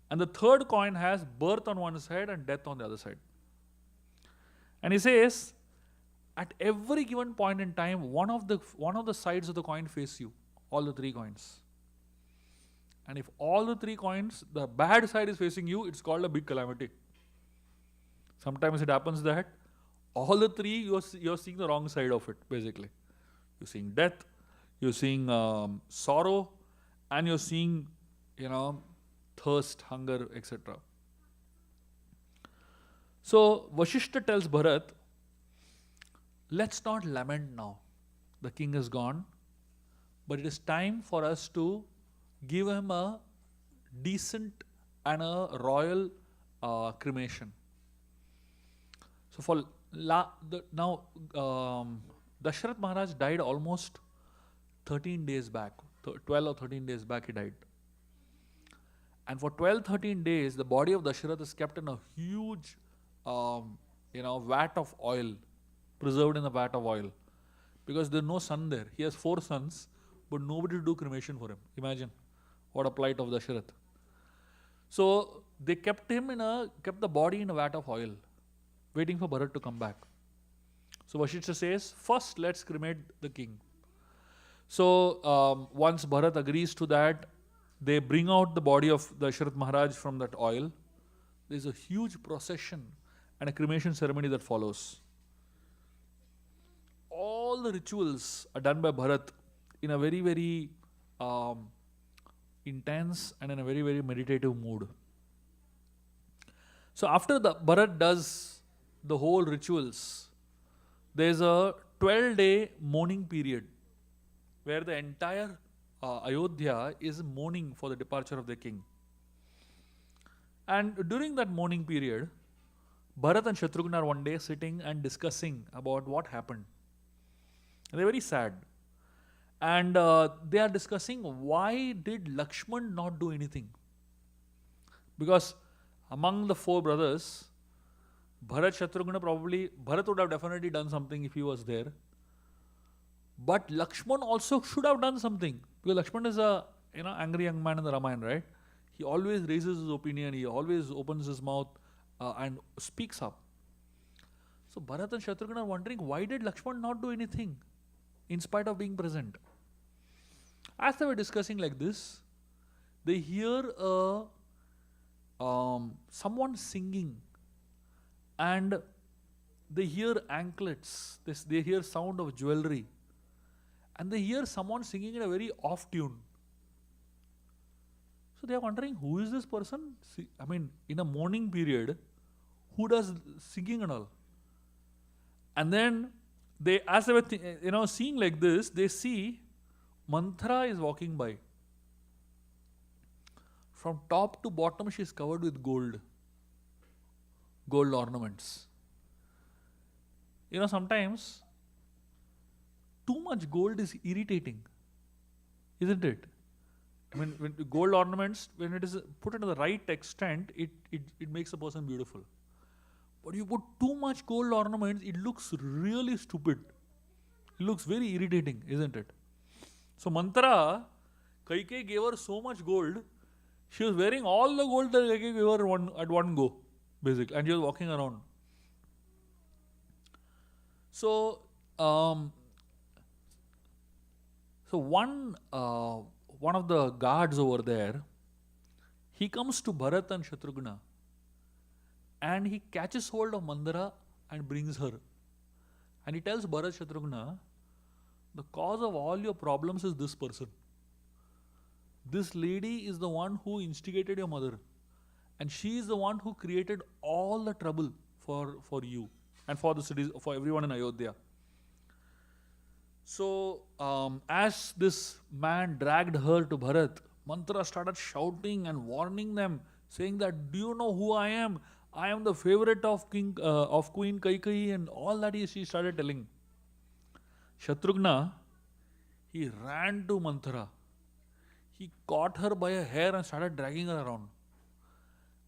And the third coin has birth on one side and death on the other side. And he says, at every given point in time, one of the sides of the coin face you, all the 3 coins. And if all the 3 coins, the bad side is facing you, it's called a big calamity. Sometimes it happens that all the 3, you're seeing the wrong side of it, basically. You're seeing death, you're seeing sorrow, and you're seeing, thirst, hunger, etc. So Vashishta tells Bharat, let's not lament now. The king is gone, but it is time for us to give him a decent and a royal cremation. So for Dasharath Maharaj died almost 13 days back, 12 or 13 days back he died. And for 12-13 days, the body of Dasharath is kept in a huge, vat of oil, preserved in a vat of oil. Because there's no son there. He has 4 sons, but nobody to do cremation for him. Imagine what a plight of Dasharath. So they kept the body in a vat of oil, waiting for Bharat to come back. So Vashishta says, first let's cremate the king. So once Bharat agrees to that, they bring out the body of Dasharath Maharaj from that oil. There is a huge procession and a cremation ceremony that follows. All the rituals are done by Bharat in a very, very intense and in a very, very meditative mood. So after Bharat does the whole rituals, there is a 12-day mourning period where the entire Ayodhya is mourning for the departure of the king. And during that mourning period, Bharat and Shatrughna are one day sitting and discussing about what happened. They're very sad. And they are discussing why did Lakshman not do anything? Because among the 4 brothers, Bharat would have definitely done something if he was there. But Lakshman also should have done something. Because Lakshman is a angry young man in the Ramayana, right? He always raises his opinion, he always opens his mouth and speaks up. So Bharat and Shatrughna are wondering, why did Lakshman not do anything in spite of being present? As they were discussing like this, they hear someone singing and they hear anklets, they hear sound of jewelry, and they hear someone singing in a very off tune. So they are wondering, who is this person? In a mourning period, who does singing and all? And then as they were seeing like this, they see Manthara is walking by. From top to bottom, she is covered with gold ornaments. Sometimes too much gold is irritating, isn't it? When gold ornaments, when it is put into the right extent, it makes a person beautiful. But you put too much gold ornaments, it looks really stupid. It looks very irritating, isn't it? So Mantra, Kaikeyi gave her so much gold. She was wearing all the gold that Kaikeyi gave her at one go, basically, and she was walking around. So, one of the guards over there, he comes to Bharat and Shatrughna, and he catches hold of Mandara and brings her. And he tells Bharat, Shatrughna, the cause of all your problems is this person. This lady is the one who instigated your mother. And she is the one who created all the trouble for you and for the cities, for everyone in Ayodhya. So, as this man dragged her to Bharat, Mantra started shouting and warning them, saying that, do you know who I am? I am the favorite of Queen Kaikeyi, and all that she started telling. Shatrughna, he ran to Manthara. He caught her by a hair and started dragging her around.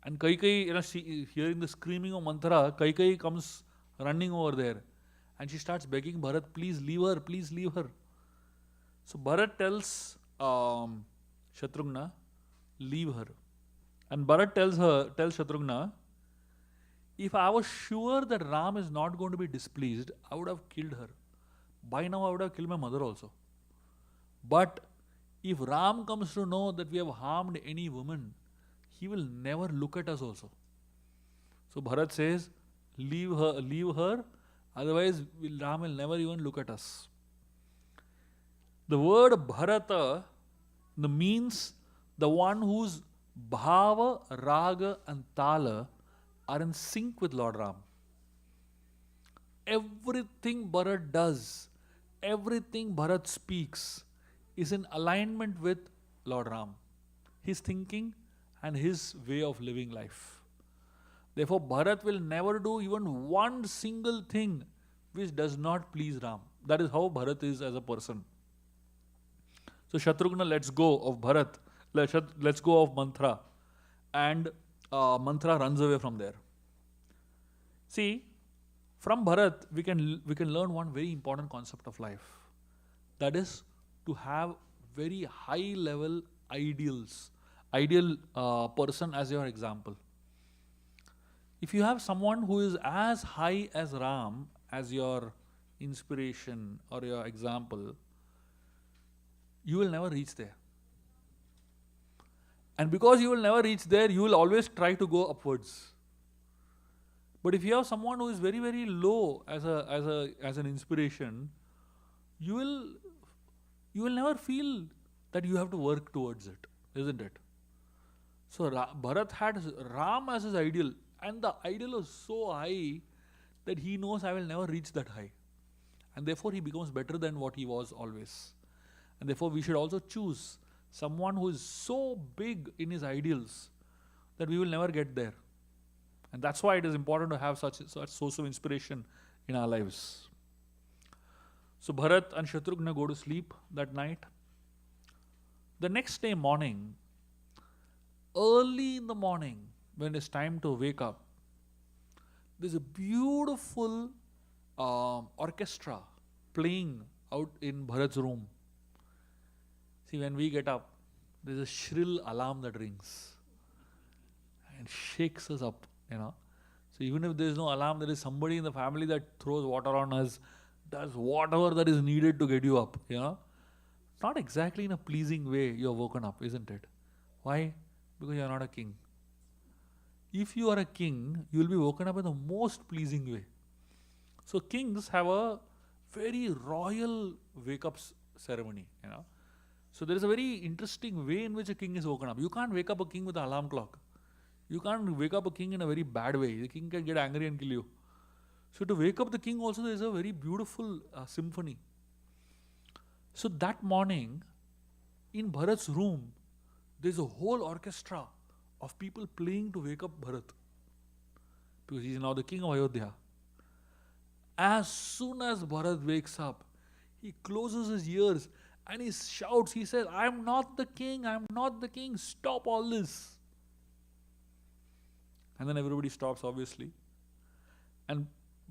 And Kaikeyi, hearing the screaming of Manthara, Kaikeyi comes running over there. And she starts begging Bharat, please leave her, please leave her. So Bharat tells Shatrughna, leave her. And Bharat tells Shatrughna, if I was sure that Ram is not going to be displeased, I would have killed her. By now I would have killed my mother also. But if Ram comes to know that we have harmed any woman, he will never look at us also. So Bharat says, leave her, otherwise Ram will never even look at us. The word Bharata means the one whose bhava, raga and tala are in sync with Lord Ram. Everything Bharat does, everything Bharat speaks is in alignment with Lord Ram, his thinking and his way of living life. Therefore, Bharat will never do even one single thing which does not please Ram. That is how Bharat is as a person. So Shatrughna lets go of Bharat, let's go of Manthara, and Manthara runs away from there. See, from Bharat we can learn one very important concept of life. That is to have very high level ideal person as your example. If you have someone who is as high as Ram as your inspiration or your example, you will never reach there. And because you will never reach there, you will always try to go upwards. But if you have someone who is very, very low as an inspiration, you will never feel that you have to work towards it, isn't it? So Bharat had Ram as his ideal, and the ideal was so high that he knows I will never reach that high. And therefore he becomes better than what he was always. And therefore we should also choose someone who is so big in his ideals that we will never get there. And that's why it is important to have such source of inspiration in our lives. So Bharat and Shatrughna go to sleep that night. The next day morning, early in the morning, when it's time to wake up, there's a beautiful orchestra playing out in Bharat's room. See, when we get up, there's a shrill alarm that rings and shakes us up, So even if there's no alarm, there is somebody in the family that throws water on us, does whatever that is needed to get you up, Not exactly in a pleasing way you're woken up, isn't it? Why? Because you're not a king. If you are a king, you will be woken up in the most pleasing way. So kings have a very royal wake-up ceremony, So there is a very interesting way in which a king is woken up. You can't wake up a king with an alarm clock. You can't wake up a king in a very bad way. The king can get angry and kill you. So to wake up the king also, there is a very beautiful symphony. So that morning, in Bharat's room, there is a whole orchestra of people playing to wake up Bharat. Because he is now the king of Ayodhya. As soon as Bharat wakes up, he closes his ears and he shouts, he says, I am not the king, stop all this. And then everybody stops, obviously. And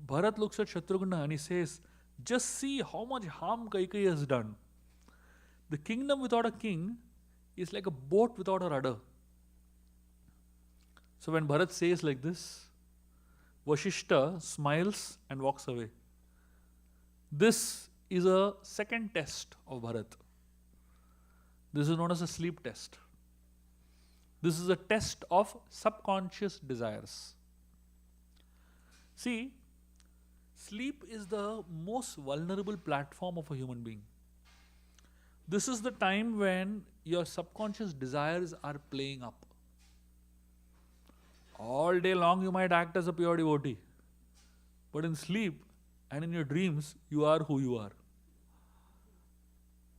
Bharat looks at Shatrughna and he says, Just see how much harm Kaikeyi has done. The kingdom without a king is like a boat without a rudder. So when Bharat says like this, Vashishta smiles and walks away. This is a second test of Bharat. This is known as a sleep test. This is a test of subconscious desires. See, sleep is the most vulnerable platform of a human being. This is the time when your subconscious desires are playing up. All day long you might act as a pure devotee. But in sleep and in your dreams, you are who you are.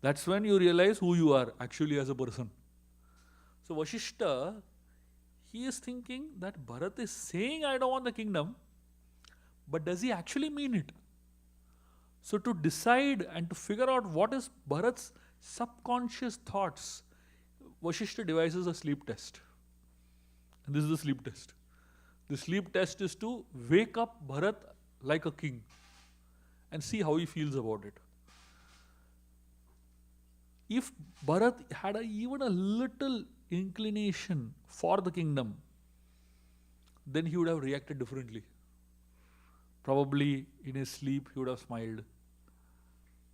That's when you realize who you are actually as a person. So Vashishta, he is thinking that Bharat is saying, I don't want the kingdom, but does he actually mean it? So to decide and to figure out what is Bharat's subconscious thoughts, Vashishta devises a sleep test. And this is the sleep test. The sleep test is to wake up Bharat like a king and see how he feels about it. If Bharat had even a little inclination for the kingdom, then he would have reacted differently. Probably in his sleep he would have smiled.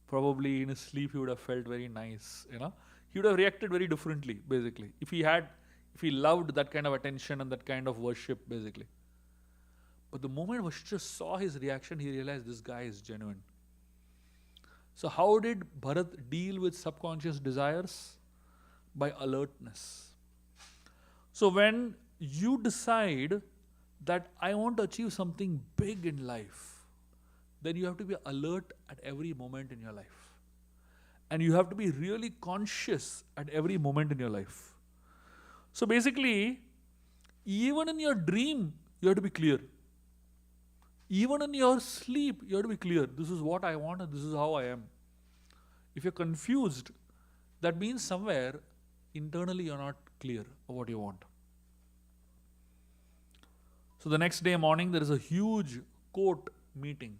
Probably in his sleep he would have felt very nice. He would have reacted very differently, basically. If he loved that kind of attention and that kind of worship, basically. But the moment Vashishta saw his reaction, he realized this guy is genuine. So how did Bharat deal with subconscious desires? By alertness. So when you decide that I want to achieve something big in life, then you have to be alert at every moment in your life. And you have to be really conscious at every moment in your life. So basically, even in your dream, you have to be clear. Even in your sleep, you have to be clear. This is what I want and this is how I am. If you're confused, that means somewhere internally you're not clear of what you want. So the next day morning, there is a huge court meeting.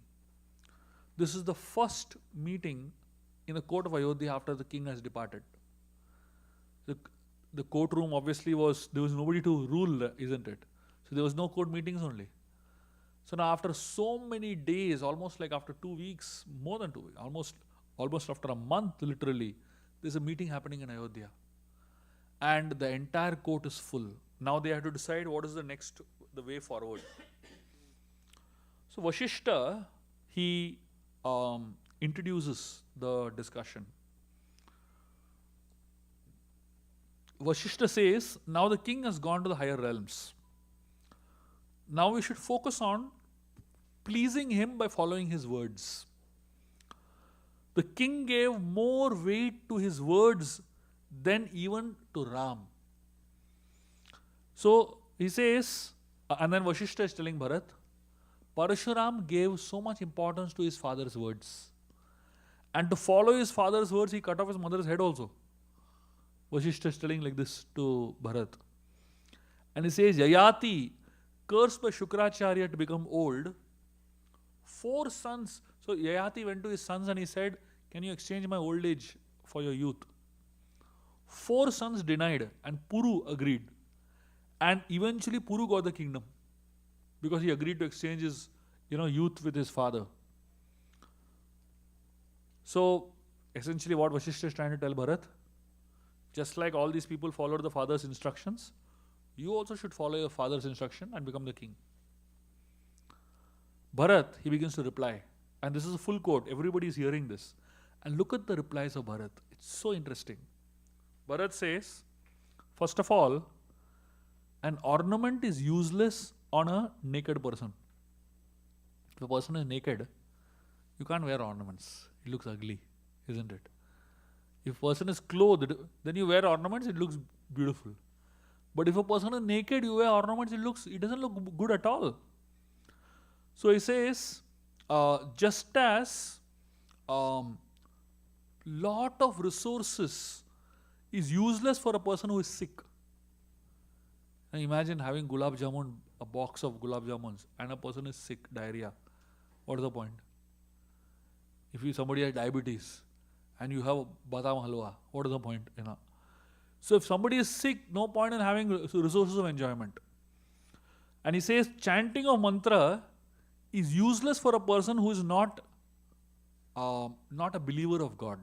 This is the first meeting in the court of Ayodhya after the king has departed. The courtroom obviously there was nobody to rule, isn't it? So there was no court meetings only. So now after so many days, almost like after 2 weeks, more than 2 weeks, almost after a month literally, there's a meeting happening in Ayodhya. And the entire court is full. Now they have to decide what is the way forward. So Vashishta, he introduces the discussion. Vashishta says, now the king has gone to the higher realms. Now we should focus on pleasing him by following his words. The king gave more weight to his words than even to Ram. So he says, and then Vashishta is telling Bharat, Parashuram gave so much importance to his father's words. And to follow his father's words, he cut off his mother's head also. Vashishta is telling like this to Bharat. And he says, Yayati, cursed by Shukracharya to become old, 4 sons. So Yayati went to his sons and he said, can you exchange my old age for your youth? 4 sons denied and Puru agreed. And eventually Puru got the kingdom because he agreed to exchange his youth with his father. So essentially what Vashishta is trying to tell Bharat, just like all these people followed the father's instructions, you also should follow your father's instruction and become the king. Bharat, he begins to reply. And this is a full quote. Everybody is hearing this. And look at the replies of Bharat. It's so interesting. Bharat says, first of all, an ornament is useless on a naked person. If a person is naked, you can't wear ornaments. It looks ugly, isn't it? If a person is clothed, then you wear ornaments, it looks beautiful. But if a person is naked, you wear ornaments, it doesn't look good at all. So he says, just as lot of resources is useless for a person who is sick. Now imagine having gulab jamun, a box of gulab jamuns, and a person is sick, diarrhea. What is the point? If somebody has diabetes and you have badam halwa, what is the point? So if somebody is sick, no point in having resources of enjoyment. And he says chanting of mantra is useless for a person who is not a believer of God,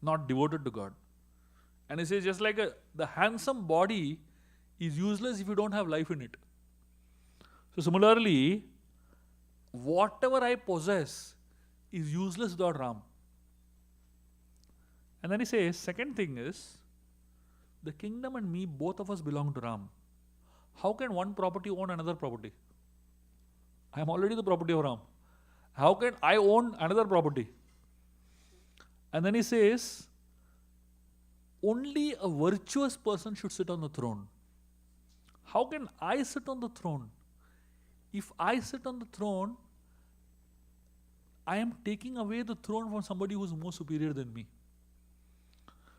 not devoted to God. And he says just like the handsome body is useless if you don't have life in it. So similarly, whatever I possess is useless without Ram. And then he says, second thing is, the kingdom and me, both of us belong to Ram. How can one property own another property? I am already the property of Ram. How can I own another property? And then he says, only a virtuous person should sit on the throne. How can I sit on the throne? If I sit on the throne, I am taking away the throne from somebody who is more superior than me.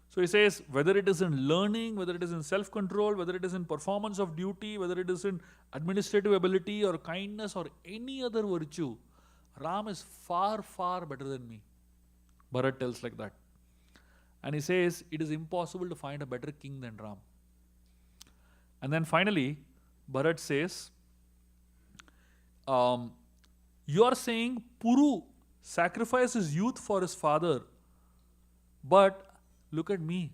So he says, whether it is in learning, whether it is in self-control, whether it is in performance of duty, whether it is in administrative ability or kindness or any other virtue, Ram is far, far better than me. Bharat tells like that. And he says, it is impossible to find a better king than Ram. And then finally, Bharat says, you are saying Puru sacrifices youth for his father, but look at me.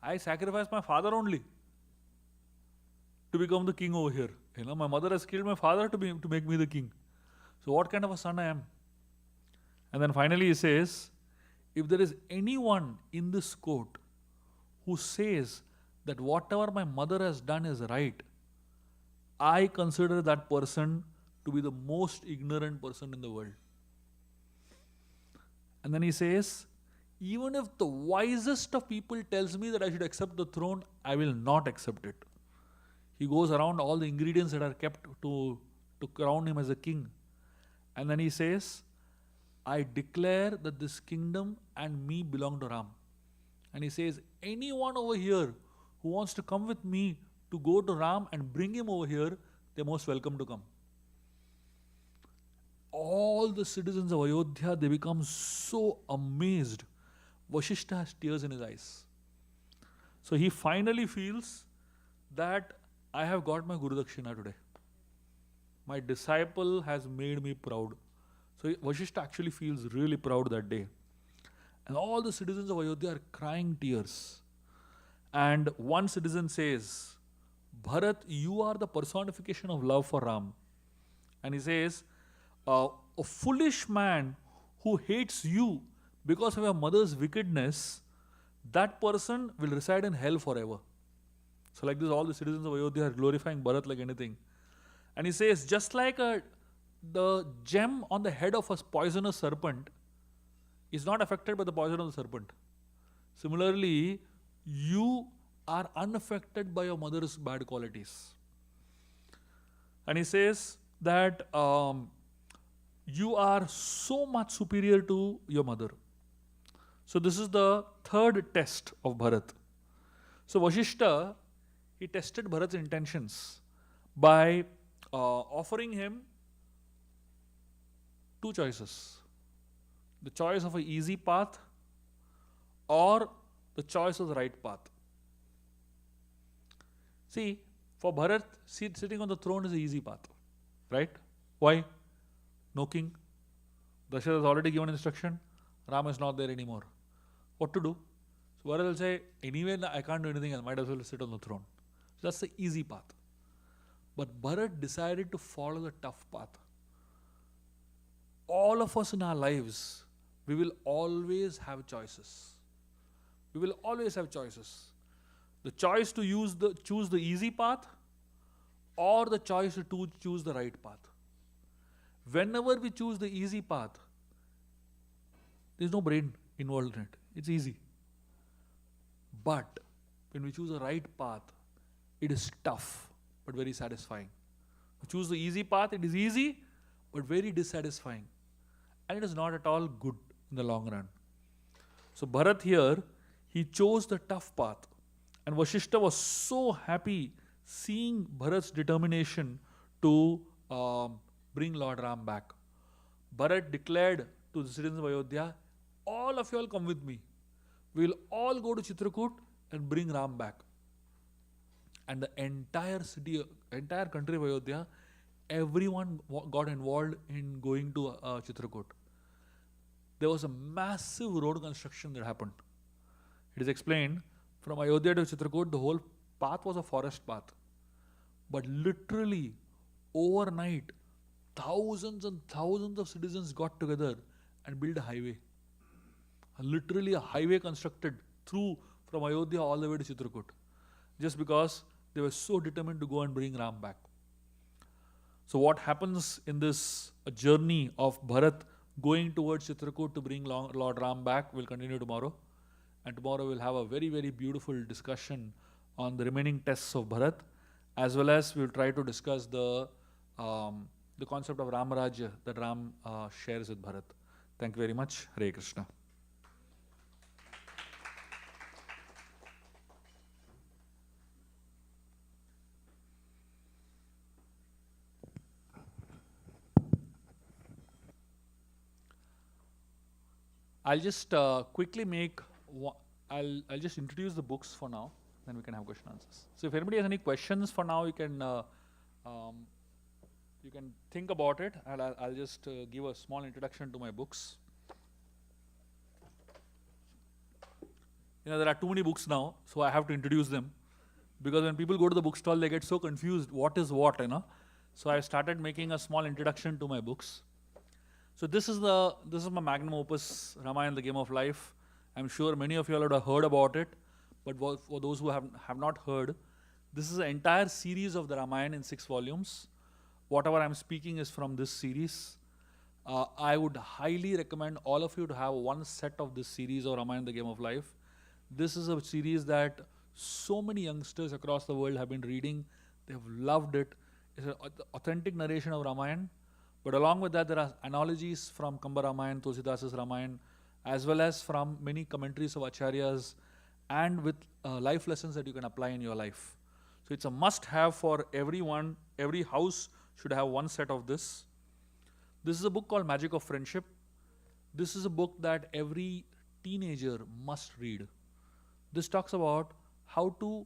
I sacrificed my father only to become the king over here. My mother has killed my father to make me the king. So what kind of a son I am? And then finally he says, if there is anyone in this court who says that whatever my mother has done is right, I consider that person to be the most ignorant person in the world. And then he says, even if the wisest of people tells me that I should accept the throne, I will not accept it. He goes around all the ingredients that are kept to crown him as a king. And then he says, I declare that this kingdom and me belong to Ram. And he says, anyone over here who wants to come with me to go to Ram and bring him over here, they're most welcome to come. All the citizens of Ayodhya, they become so amazed. Vashishta has tears in his eyes. So he finally feels that I have got my Guru Dakshina today. My disciple has made me proud. So Vashishta actually feels really proud that day. And all the citizens of Ayodhya are crying tears. And one citizen says, Bharat, you are the personification of love for Ram. And he says, a foolish man who hates you because of your mother's wickedness, that person will reside in hell forever. So like this, all the citizens of Ayodhya are glorifying Bharat like anything. And he says, just like the gem on the head of a poisonous serpent is not affected by the poison of the serpent. Similarly, you are unaffected by your mother's bad qualities. And he says that you are so much superior to your mother. So this is the third test of Bharat. So Vashishta, he tested Bharat's intentions by offering him two choices. The choice of an easy path or the choice of the right path. See, for Bharat, sitting on the throne is an easy path. Right? Why? No king. Dasharatha has already given instruction. Rama is not there anymore. What to do? So Bharat will say, anyway, I can't do anything else. Might as well sit on the throne. So that's the easy path. But Bharat decided to follow the tough path. All of us in our lives, we will always have choices. We will always have choices. The choice to choose the easy path or the choice to choose the right path. Whenever we choose the easy path, there is no brain involved in it. It's easy. But when we choose the right path, it is tough but very satisfying. To choose the easy path, it is easy but very dissatisfying. And it is not at all good in the long run. So Bharat here, he chose the tough path. And Vashishta was so happy seeing Bharat's determination to bring Lord Ram back. Bharat declared to to the citizens of Ayodhya, all of you all come with me. We will all go to Chitrakoot and bring Ram back. And the entire city, entire country of Ayodhya, everyone got involved in going to Chitrakoot. There was a massive road construction that happened. It is explained, from Ayodhya to Chitrakoot, the whole path was a forest path. But literally, overnight, thousands and thousands of citizens got together and built a highway. Literally a highway constructed through from Ayodhya all the way to Chitrakoot. Just because they were so determined to go and bring Ram back. So what happens in this journey of Bharat going towards Chitrakoot to bring Lord Ram back will continue tomorrow. And tomorrow we'll have a very, very beautiful discussion on the remaining tests of Bharat, as well as we'll try to discuss the concept of Ramarajya that Ram shares with Bharat. Thank you very much. Hare Krishna. I'll just quickly make I'll just introduce the books for now, then we can have question answers. So if anybody has any questions for now, you can think about it, and I'll just give a small introduction to my books. There are too many books now, so I have to introduce them, because when people go to the bookstall, they get so confused what is what, So I started making a small introduction to my books. So this is my magnum opus, Ramayana, the Game of Life. I'm sure many of you all would have heard about it, but for those who have not heard, this is an entire series of the Ramayana in 6 volumes. Whatever I'm speaking is from this series. I would highly recommend all of you to have one set of this series of Ramayana, the Game of Life. This is a series that so many youngsters across the world have been reading. They've loved it. It's an authentic narration of Ramayana. But along with that, there are analogies from Kamba Ramayana, Tulsidasa's Ramayana, as well as from many commentaries of Acharyas, and with life lessons that you can apply in your life. So it's a must-have for everyone. Every house should have one set of this. This is a book called Magic of Friendship. This is a book that every teenager must read. This talks about how to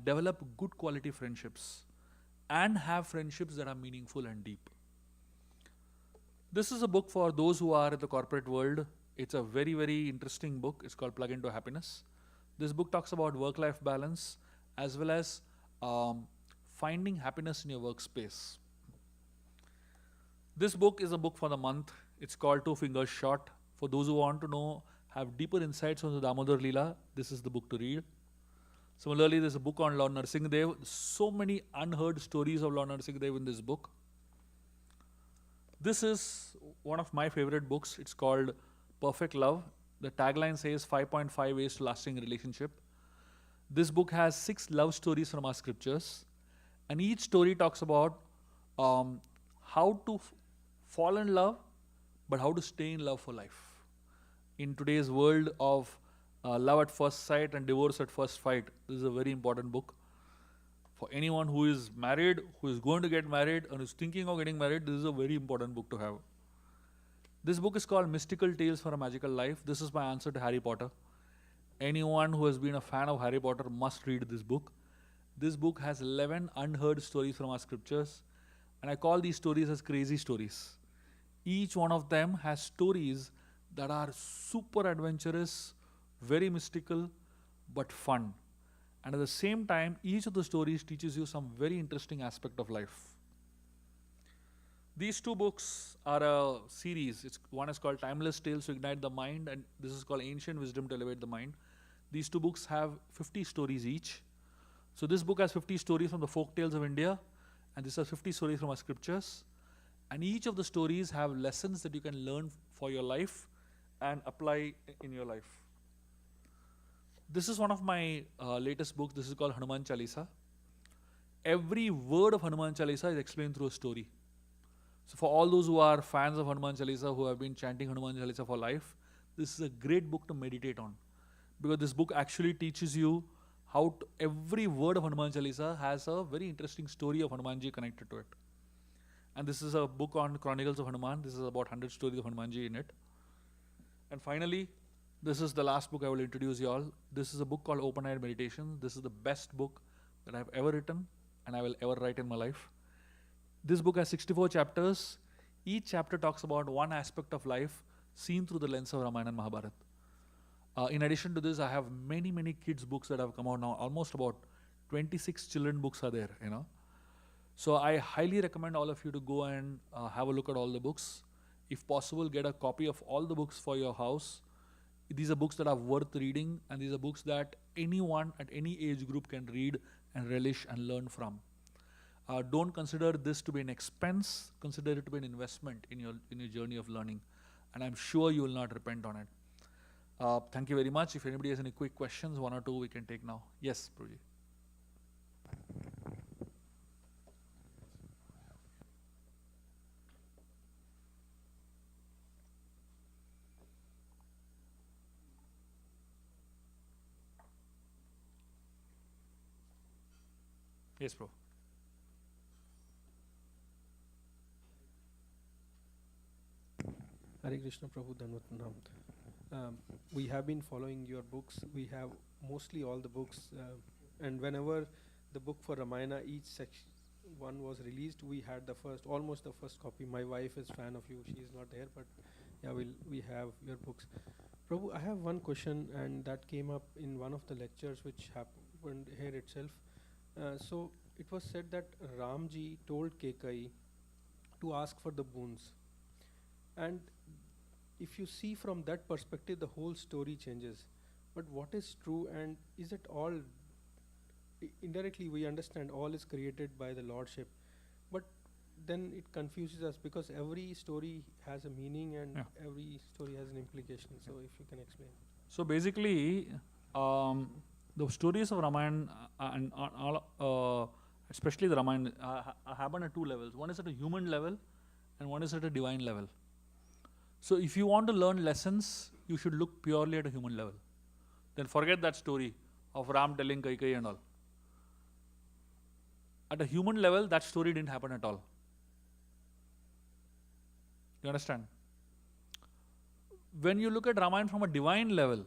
develop good quality friendships and have friendships that are meaningful and deep. This is a book for those who are in the corporate world. It's a very, very interesting book. It's called Plug into Happiness. This book talks about work-life balance as well as finding happiness in your workspace. This book is a book for the month. It's called Two Fingers Short. For those who want to have deeper insights on the Damodar Leela, this is the book to read. Similarly, there's a book on Lord Narsingadev. So many unheard stories of Lord Narsingadev in this book. This is one of my favorite books. It's called Perfect Love. The tagline says 5.5 ways to lasting relationship. This book has 6 love stories from our scriptures. And each story talks about how to fall in love, but how to stay in love for life. In today's world of love at first sight and divorce at first fight, this is a very important book. For anyone who is married, who is going to get married, and is thinking of getting married, this is a very important book to have. This book is called Mystical Tales for a Magical Life. This is my answer to Harry Potter. Anyone who has been a fan of Harry Potter must read this book. This book has 11 unheard stories from our scriptures, and I call these stories as crazy stories. Each one of them has stories that are super adventurous, very mystical, but fun. And at the same time, each of the stories teaches you some very interesting aspect of life. These 2 books are a series. One is called Timeless Tales to Ignite the Mind, and this is called Ancient Wisdom to Elevate the Mind. These 2 books have 50 stories each. So this book has 50 stories from the folk tales of India, and this has 50 stories from our scriptures. And each of the stories have lessons that you can learn for your life and apply in your life. This is one of my latest books. This is called Hanuman Chalisa. Every word of Hanuman Chalisa is explained through a story. So for all those who are fans of Hanuman Chalisa, who have been chanting Hanuman Chalisa for life, this is a great book to meditate on. Because this book actually teaches you how every word of Hanuman Chalisa has a very interesting story of Hanumanji connected to it. And this is a book on Chronicles of Hanuman. This is about 100 stories of Hanumanji in it. And finally, this is the last book I will introduce you all. This is a book called Open Eyed Meditation. This is the best book that I've ever written and I will ever write in my life. This book has 64 chapters. Each chapter talks about one aspect of life seen through the lens of Ramayana and Mahabharata. In addition to this, I have many, many kids' books that have come out now. Almost about 26 children books are there, So I highly recommend all of you to go and have a look at all the books. If possible, get a copy of all the books for your house. These are books that are worth reading, and these are books that anyone at any age group can read and relish and learn from. Don't consider this to be an expense. Consider it to be an investment in your journey of learning, and I'm sure you will not repent on it. Thank you very much. If anybody has any quick questions, one or two we can take now. Yes, Prabhuji. Yes, bro. Hare Krishna Prabhu Dhanvat. We have been following your books. We have mostly all the books, and whenever the book for Ramayana, each section one was released, we had almost the first copy. My wife is fan of you. She is not there, but yeah, we have your books. Prabhu, I have one question, and that came up in one of the lectures which happened here itself. So it was said that Ramji told Kekai to ask for the boons, and if you see from that perspective, the whole story changes. But what is true, and is it all indirectly we understand all is created by the Lordship, but then it confuses us because every story has a meaning and every story has an implication. So if you can explain. So basically, the stories of Ramayana and all, especially the Ramayana, happen at two levels. One is at a human level, and one is at a divine level. So if you want to learn lessons, you should look purely at a human level. Then forget that story of Ram telling Kaikai and all. At a human level, that story didn't happen at all. You understand? When you look at Ramayana from a divine level,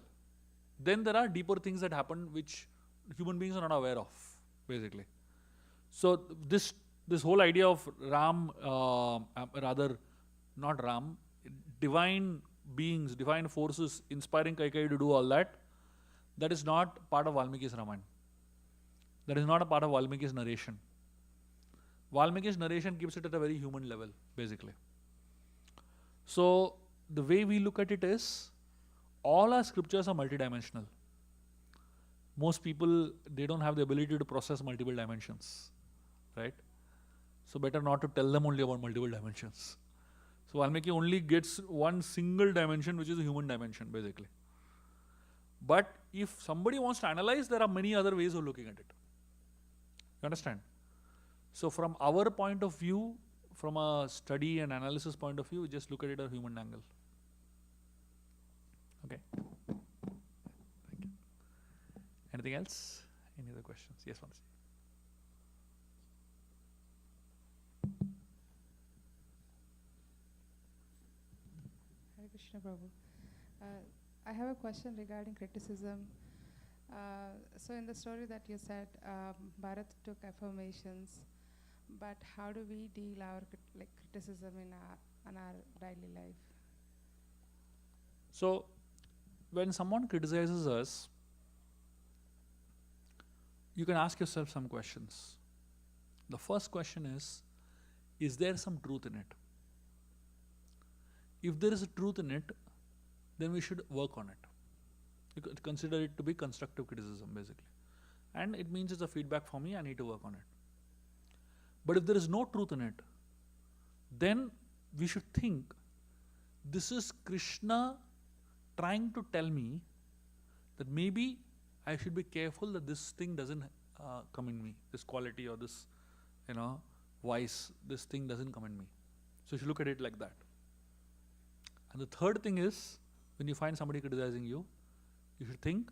then there are deeper things that happen which human beings are not aware of, basically. So this whole idea of Ram, not Ram, divine beings, divine forces inspiring Kaikai to do all that, that is not part of Valmiki's Ramayana. That is not a part of Valmiki's narration. Valmiki's narration keeps it at a very human level, basically. So the way we look at it is, all our scriptures are multidimensional. Most people, they don't have the ability to process multiple dimensions, right? So better not to tell them only about multiple dimensions. So Valmiki only gets one single dimension, which is a human dimension, basically. But if somebody wants to analyze, there are many other ways of looking at it. You understand? So from our point of view, from a study and analysis point of view, we just look at it at a human angle. Okay. Thank you. Anything else? Any other questions? Yes, Vansi. Hare Krishna Prabhu. I have a question regarding criticism. So in the story that you said, Bharat took affirmations, but how do we deal our criticism in our daily life? So when someone criticizes us, you can ask yourself some questions. The first question is there some truth in it? If there is a truth in it, then we should work on it. You could consider it to be constructive criticism, basically. And it means it's a feedback for me, I need to work on it. But if there is no truth in it, then we should think, this is Krishna trying to tell me that maybe I should be careful that this thing doesn't come in me, this quality or this, vice, this thing doesn't come in me. So you should look at it like that. And the third thing is, when you find somebody criticizing you, you should think,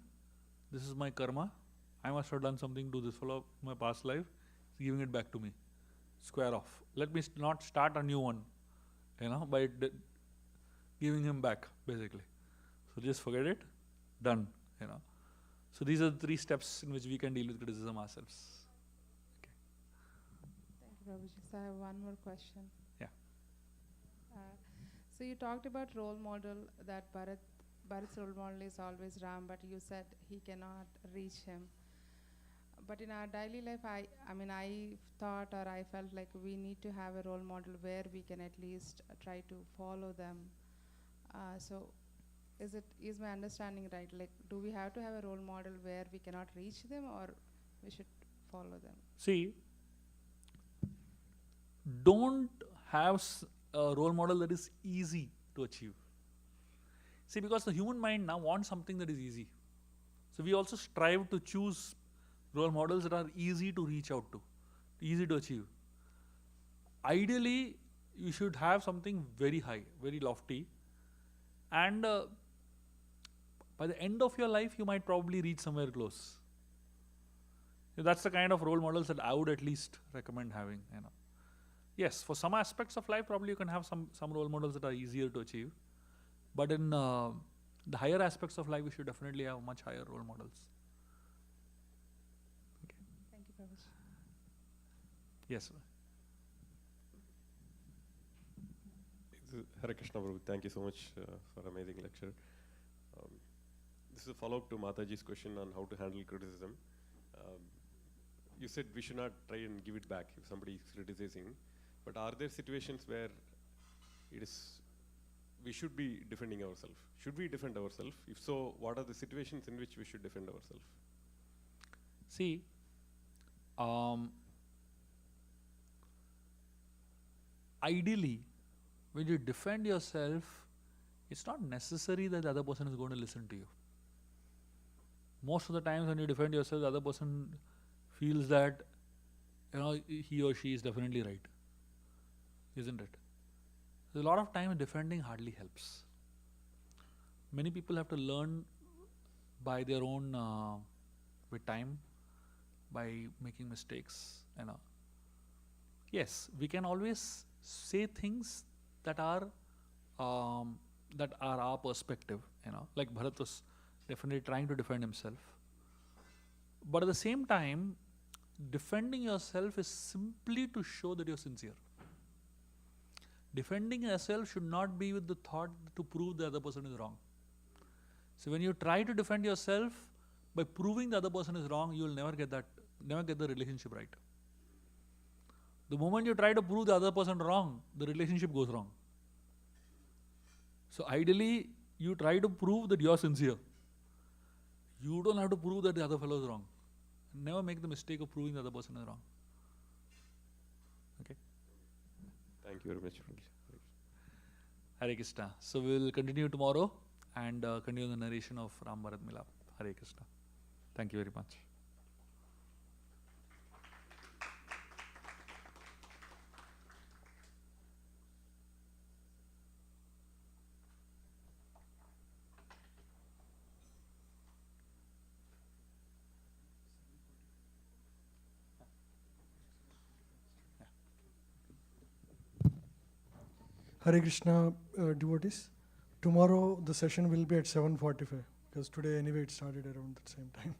this is my karma, I must have done something to this fellow in my past life, he's giving it back to me. Square off. Let me not start a new one, by giving him back, basically. So just forget it, done, you know. So these are the 3 steps in which we can deal with criticism ourselves. Thank you, Prabhuji. So I have one more question. Yeah. So you talked about role model, that Bharat's role model is always Ram, but you said he cannot reach him. But in our daily life, I thought, or I felt like we need to have a role model where we can at least try to follow them. So is my understanding right? Like, do we have to have a role model where we cannot reach them, or we should follow them? See, don't have a role model that is easy to achieve. See, because the human mind now wants something that is easy. So we also strive to choose role models that are easy to reach out to, easy to achieve. Ideally, you should have something very high, very lofty, and by the end of your life, you might probably reach somewhere close. That's the kind of role models that I would at least recommend having. You know, yes, for some aspects of life, probably you can have some role models that are easier to achieve, but in the higher aspects of life, we should definitely have much higher role models. Thank you, Prabhuji. Yes, sir. Hare Krishna Prabhu, thank you so much for amazing lecture. This is a follow-up to Mataji's question on how to handle criticism. You said we should not try and give it back if somebody is criticizing, but are there situations where we should be defending ourselves? Should we defend ourselves? If so, what are the situations in which we should defend ourselves? See, ideally, when you defend yourself, it's not necessary that the other person is going to listen to you. Most of the times when you defend yourself, the other person feels that, you know, he or she is definitely right. Isn't it? A lot of times defending hardly helps. Many people have to learn by their own, with time, by making mistakes. You know. Yes, we can always say things that are our perspective. You know, like Bharat was definitely trying to defend himself. But at the same time, defending yourself is simply to show that you're sincere. Defending yourself should not be with the thought to prove the other person is wrong. So when you try to defend yourself by proving the other person is wrong, you will never get the relationship right. The moment you try to prove the other person wrong, the relationship goes wrong. So ideally, you try to prove that you're sincere. You don't have to prove that the other fellow is wrong. Never make the mistake of proving the other person is wrong. Okay? Thank you very much. Hare Krishna. So we will continue tomorrow and continue the narration of Rama Bharat Milap. Hare Krishna. Thank you very much. Hare Krishna devotees. Tomorrow the session will be at 7:45 because today anyway it started around the same time.